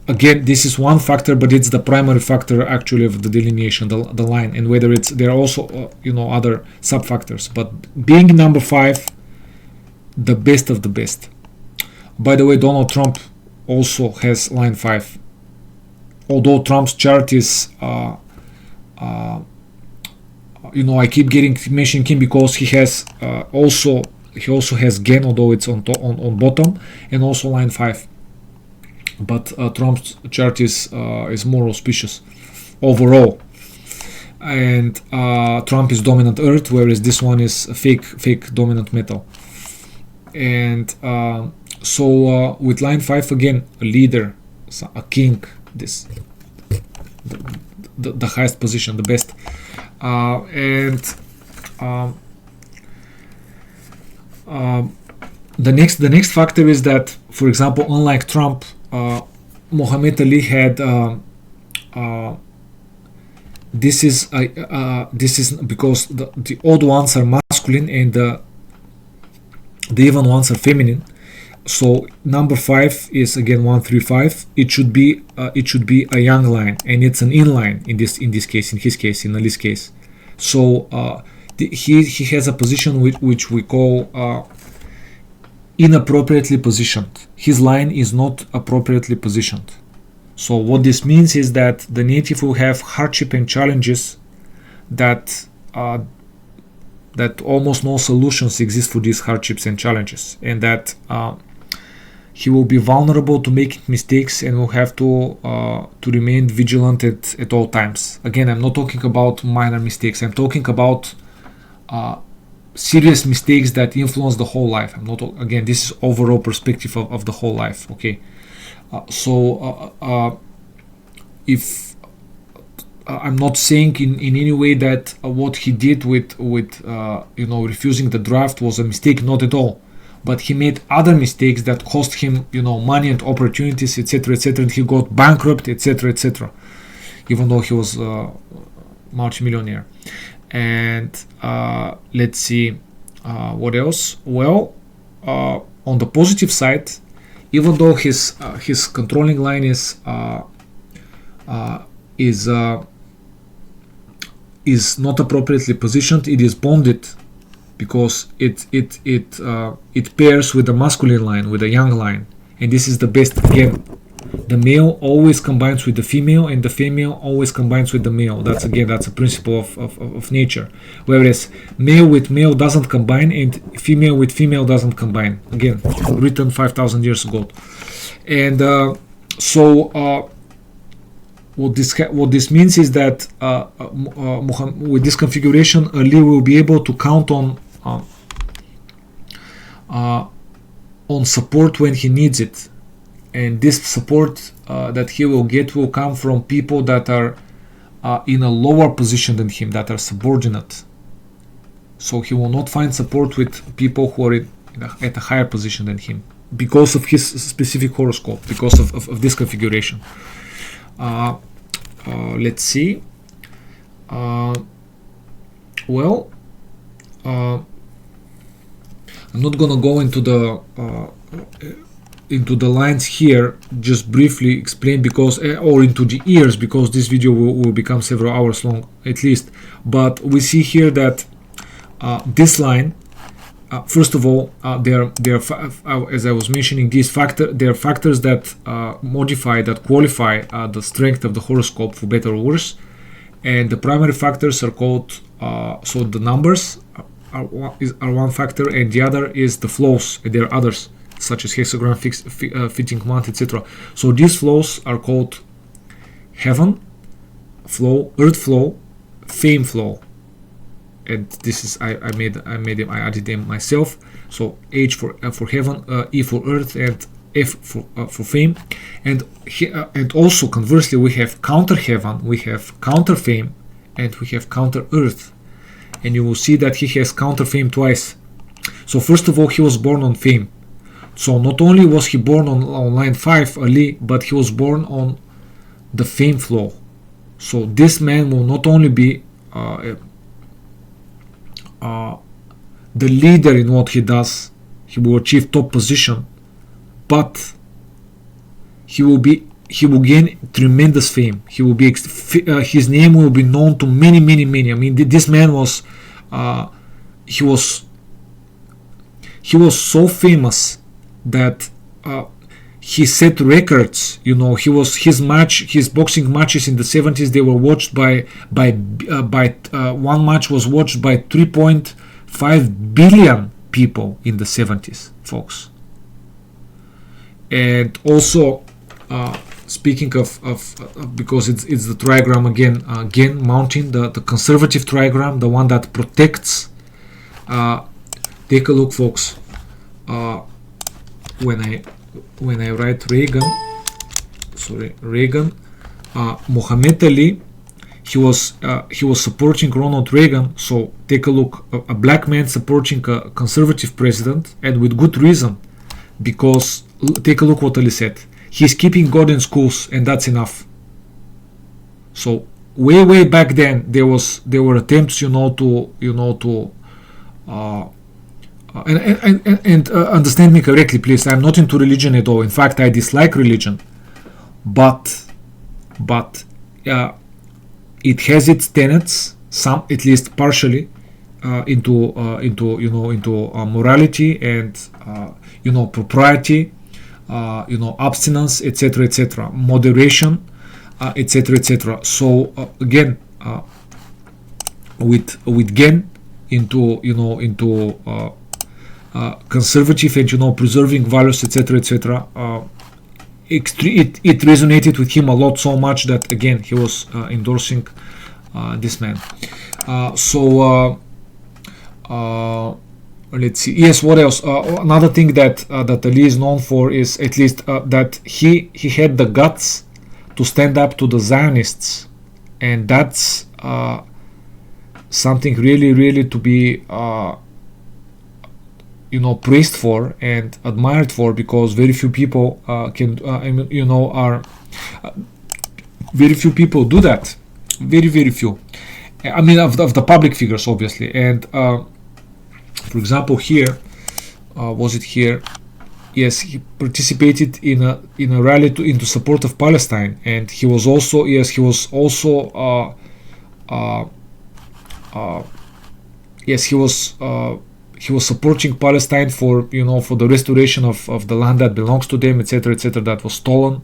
again, this is one factor, but it's the primary factor actually of the delineation, the line, and whether there are also other sub factors. But being number 5, the best of the best. By the way, Donald Trump also has line 5. Although Trump's chart is I keep getting mentioning him because he also has Gen, although it's on bottom, and also line 5. But Trump's chart is more auspicious overall, and Trump is dominant Earth, whereas this one is a fake dominant metal. And so with line 5 again, a leader, a king, this the highest position, the best. The next factor is that, for example, unlike Trump, Muhammad Ali had this is because the odd ones are masculine and the even ones are feminine. So number 5 is again 135. It should be a yang line, and it's an in line in his case, in Ali's case. So he has a position which we call inappropriately positioned. His line is not appropriately positioned. So what this means is that the native will have hardship and challenges that almost no solutions exist for these hardships and challenges, and that he will be vulnerable to making mistakes and will have to remain vigilant at all times. Again, I'm not talking about minor mistakes. I'm talking about serious mistakes that influence the whole life. Again, this is overall perspective of the whole life. Okay, if I'm not saying in any way that what he did with refusing the draft was a mistake, not at all. But he made other mistakes that cost him, money and opportunities, etc., etc., and he got bankrupt, etc., etc., even though he was a multimillionaire. And let's see, what else? Well, on the positive side, even though his controlling line is not appropriately positioned, it is bonded, because it pairs with the masculine line, with the yang line, and this is the best. Again, the male always combines with the female, and the female always combines with the male. That's a principle of nature. Whereas male with male doesn't combine, and female with female doesn't combine. Again, written 5,000 years ago. And what this means is that with this configuration, Ali will be able to count on support when he needs it, and this support that he will get will come from people that are in a lower position than him, that are subordinate. So he will not find support with people who are at a higher position than him, because of his specific horoscope, because of this configuration. Let's see. I'm not gonna go into the lines here, just briefly explain, because or into the years, because this video will become several hours long at least. But we see here that this line, first of all, there are, as I was mentioning, there are factors that modify, that qualify the strength of the horoscope, for better or worse. And the primary factors are called, so the numbers are one factor, and the other is the flows. There are others, such as hexagram, fitting month, etc. So these flows are called heaven flow, earth flow, fame flow. And this is I added them myself. So H for heaven, E for earth, and F for fame. And also conversely, we have counter heaven, we have counter fame, and we have counter earth. And you will see that he has counter fame twice. So first of all, he was born on fame. So not only was he born on line 5, Ali, but he was born on the fame flow. So this man will not only be the leader in what he does, he will achieve top position, but he will gain tremendous fame. He will be his name will be known to many. I mean, this man was he was so famous that he set records. His boxing matches in the 70s, they were watched by one match was watched by 3.5 billion people in the 70s, folks. And also, speaking of because it's the trigram again mounting the conservative trigram, the one that protects. Take a look, folks. When I write Reagan, Muhammad Ali, he was supporting Ronald Reagan. So take a look, a black man supporting a conservative president, and with good reason, because take a look what Ali said. He's keeping God in schools, and that's enough. So way back then, there were attempts, and understand me correctly, please. I'm not into religion at all. In fact, I dislike religion, but it has its tenets, some at least partially, into morality and propriety, abstinence, etc., moderation, etc. So again, with Gen into conservative and preserving values, etc. It resonated with him a lot, so much that again he was endorsing this man. Let's see. Yes, what else? Another thing that Ali is known for is at least that he had the guts to stand up to the Zionists, and that's something really to be praised for and admired for, because very few people very few people do that. Very few. I mean, of the public figures, obviously. And for example, here, was it here? Yes, he participated in a rally into support of Palestine, and he was also he was supporting Palestine for the restoration of the land that belongs to them, etc., that was stolen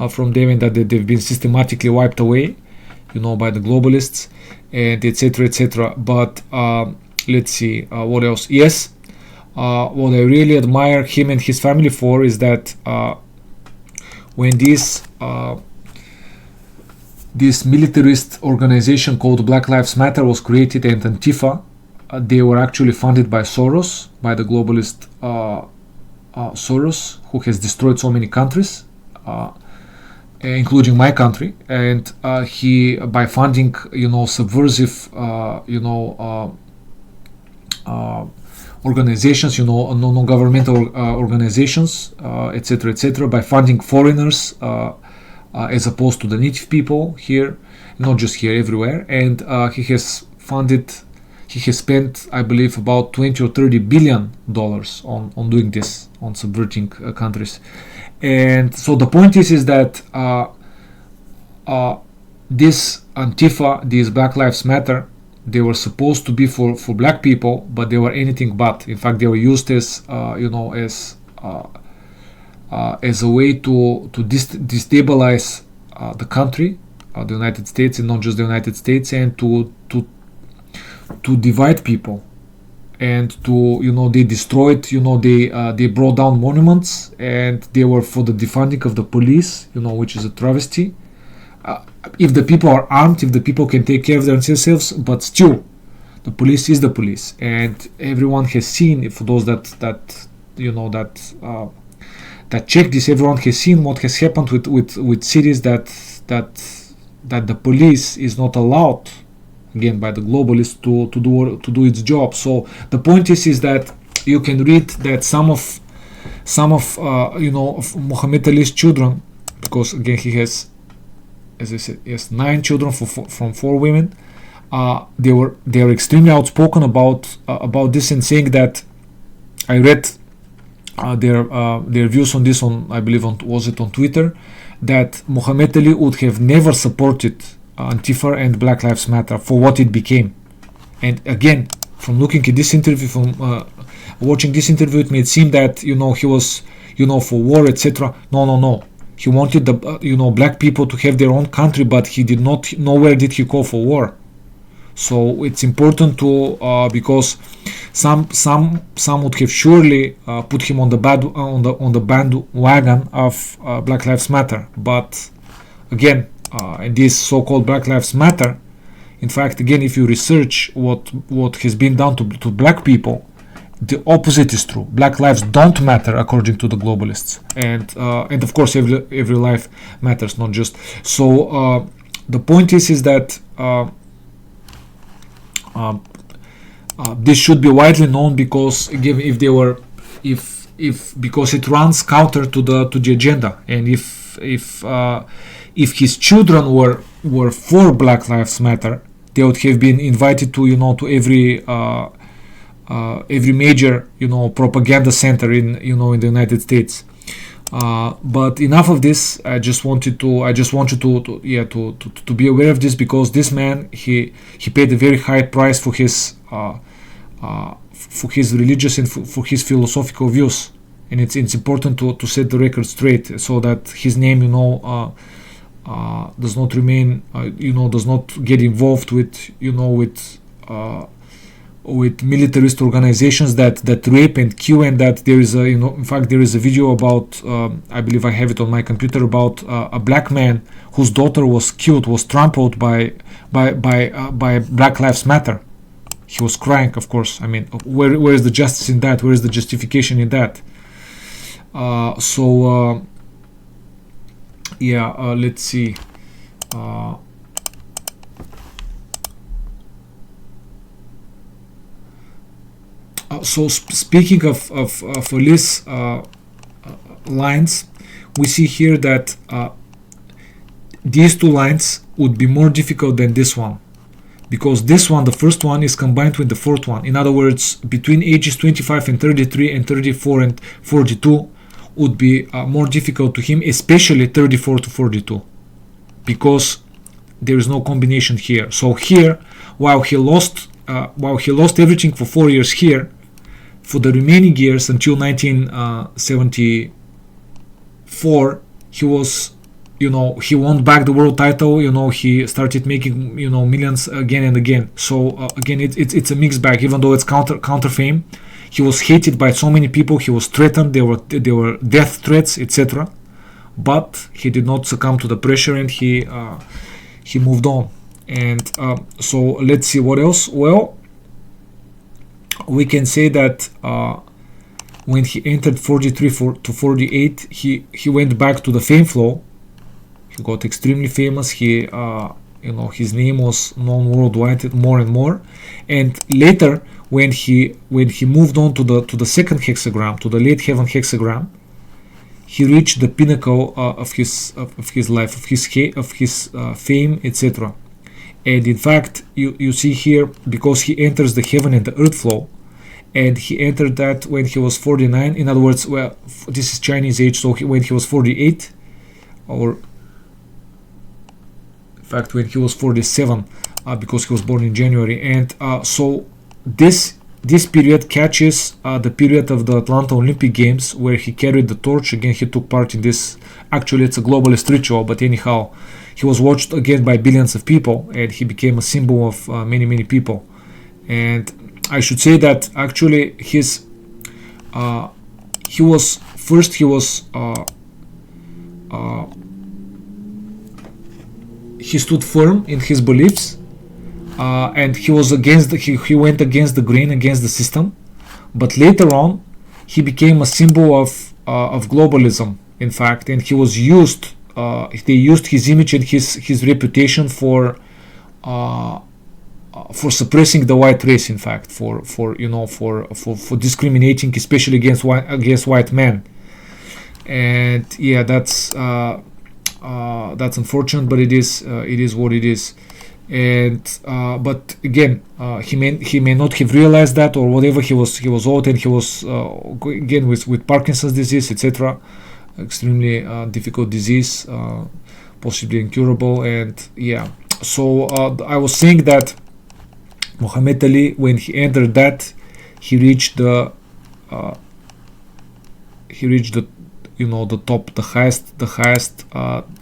from them, and that they've been systematically wiped away, by the globalists, and etc. But let's see, what else? Yes, what I really admire him and his family for is that when this militarist organization called Black Lives Matter was created, and Antifa, they were actually funded by Soros, by the globalist Soros, who has destroyed so many countries, including my country. And he, by funding, subversive, organizations, non-governmental organizations, etc., by funding foreigners as opposed to the native people here, not just here, everywhere. And he has spent, I believe, about 20 or 30 billion dollars on doing this, on subverting countries. And so the point is that this Antifa, these Black Lives Matter, they were supposed to be for black people, but they were anything but. In fact, they were used as a way to destabilize the country, the United States, and not just the United States, and to divide people, and to they destroyed, they brought down monuments, and they were for the defunding of the police, which is a travesty. If the people are armed, if the people can take care of themselves, but still, the police is the police, and everyone has seen. For those that check this, everyone has seen what has happened with cities that the police is not allowed, again, by the globalists to do its job. So the point is that you can read that some of of Muhammad Ali's children, because again he has, as I said, yes, 9 children from 4 women. They are extremely outspoken about this, and saying that, I read their views on this I believe was it on Twitter, that Muhammad Ali would have never supported Antifa and Black Lives Matter for what it became. And again, from looking at this interview, from watching this interview, it made seem that he was for war, etc. No. He wanted the black people to have their own country, but he did not. Nowhere did he call for war. So it's important to because some would have surely put him on the bandwagon of Black Lives Matter. But again, in this so-called Black Lives Matter, in fact, again, if you research what has been done to black people, the opposite is true. Black lives don't matter according to the globalists, and of course every life matters, not just. So the point is that this should be widely known, because again, because it runs counter to the agenda, and if his children were for Black Lives Matter, they would have been invited to every major propaganda center in the United States. But enough of this. I just want you to be aware of this, because this man, he paid a very high price for his religious and for his philosophical views, and it's important to set the record straight, so that his name does not remain does not get involved with with militarist organizations that rape and kill, and that there is in fact there is a video about I believe I have it on my computer, about a black man whose daughter was killed, was trampled by Black Lives Matter. He was crying, of course. I mean, where is the justice in that? Where is the justification in that? Let's see. So speaking of Elise lines, we see here that these two lines would be more difficult than this one, because this one, the first one, is combined with the fourth one. In other words, between ages 25 and 33 and 34 and 42 would be more difficult to him, especially 34 to 42, because there is no combination here. So here, while he lost everything for 4 years here, for the remaining years until 1974, he was, he won back the world title. He started making millions again and again. So again, it's a mixed bag. Even though it's counter fame, he was hated by so many people. He was threatened. There were death threats, etc. But he did not succumb to the pressure, and he moved on. And so let's see what else. Well, we can say that when he entered 43 to 48, he went back to the fame flow. He got extremely famous. His name was known worldwide more and more. And later, when he moved on to the second hexagram, to the late heaven hexagram, he reached the pinnacle of his life, of his fame, etc. And in fact, you see here, because he enters the heaven and the earth flow, and he entered that when he was 49. In other words, well, this is Chinese age, so when he was 48, or in fact when he was 47, because he was born in January. And so this period catches the period of the Atlanta Olympic Games, where he carried the torch. Again, he took part in this. Actually, it's a globalist ritual, but anyhow, he was watched again by billions of people, and he became a symbol of many people. And I should say that actually he stood firm in his beliefs, and he was he went against the grain, against the system. But later on, he became a symbol of globalism, in fact, and he was used. They used his image and his reputation for suppressing the white race. In fact, for discriminating, especially against white men. And yeah, that's unfortunate, but it is what it is. And but again, he may not have realized that, or whatever. He was old, and he was again with Parkinson's disease, etc. Extremely difficult disease, possibly incurable. And yeah, so I was saying that Muhammad Ali, when he entered that, he reached the the top, the highest.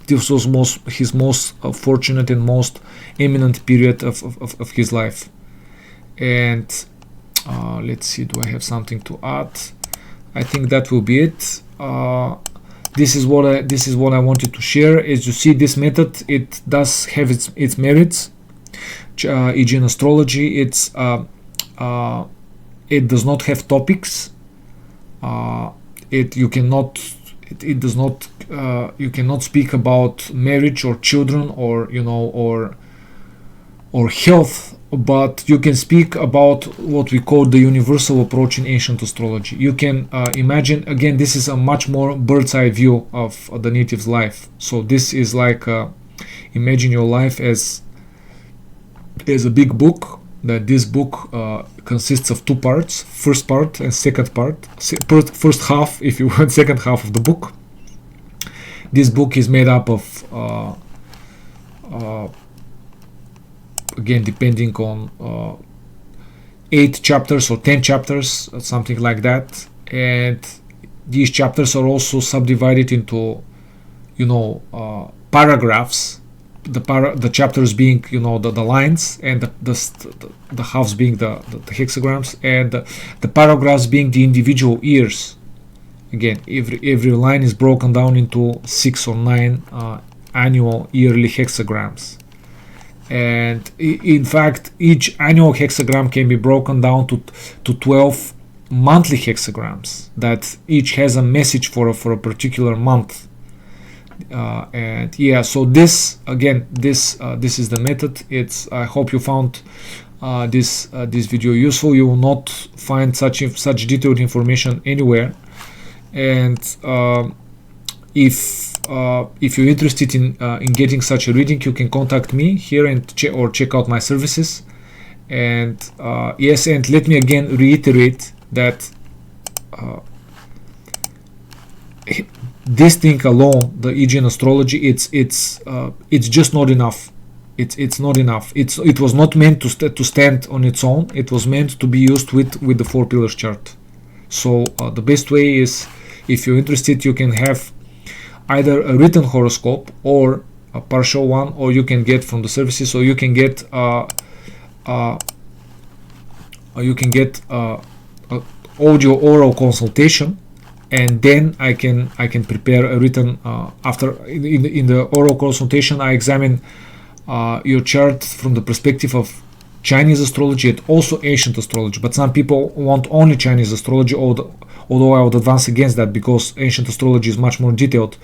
This was his most fortunate and most eminent period of his life. And let's see, do I have something to add? I think that will be it. This is what I wanted to share. As you see, this method, it does have its merits. I Ching Astrology, it does not have topics. You cannot speak about marriage or children or health, but you can speak about what we call the universal approach in ancient astrology. You can imagine, again, this is a much more bird's eye view of the native's life. So this is like imagine your life as a big book. That this book consists of two parts: first part and second part. First half, if you want, second half of the book. This book is made up of again, depending on 8 chapters or 10 chapters, something like that. And these chapters are also subdivided into paragraphs. The chapters being the lines, and the halves being the hexagrams, and the paragraphs being the individual years. Again, every line is broken down into 6 or 9 annual yearly hexagrams. And in fact, each annual hexagram can be broken down to 12 monthly hexagrams that each has a message for a particular month. And yeah, so this is the method. I hope you found this video useful. You will not find such detailed information anywhere. And if you're interested in getting such a reading, you can contact me here or check out my services. And yes, and let me again reiterate that this thing alone, the I Ching Astrology, it's just not enough. It's not enough. It was not meant to stand on its own. It was meant to be used with the 4 pillars chart. So the best way is, if you're interested, you can have either a written horoscope or a partial one, or you can get from the services, or you can get audio oral consultation, and then I can prepare a written after. In the oral consultation, I examine your chart from the perspective of Chinese astrology and also ancient astrology. But some people want only Chinese astrology, although I would advance against that, because ancient astrology is much more detailed.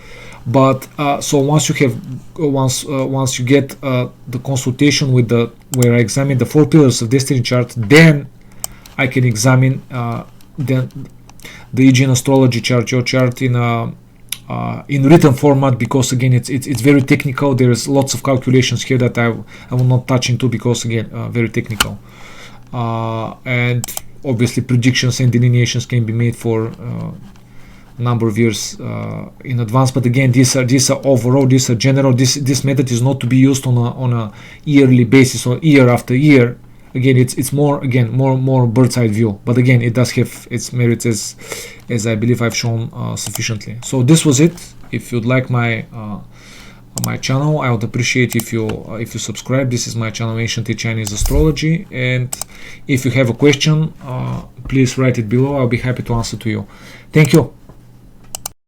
But so once you get the consultation where I examine the 4 pillars of destiny chart, then I can examine the I Ching Astrology chart, your chart in written format, because again it's very technical. There's lots of calculations here that I will not touch into, because again very technical, and obviously predictions and delineations can be made for a number of years in advance. But again, these are overall, these are general. This method is not to be used on a yearly basis or year after year. Again, it's more bird's eye view, but again, it does have its merits, as I believe I've shown sufficiently. So this was it. If you'd like my channel, I would appreciate if you subscribe. This is my channel, Ancient Chinese Astrology, and if you have a question, please write it below. I'll be happy to answer to you. Thank you.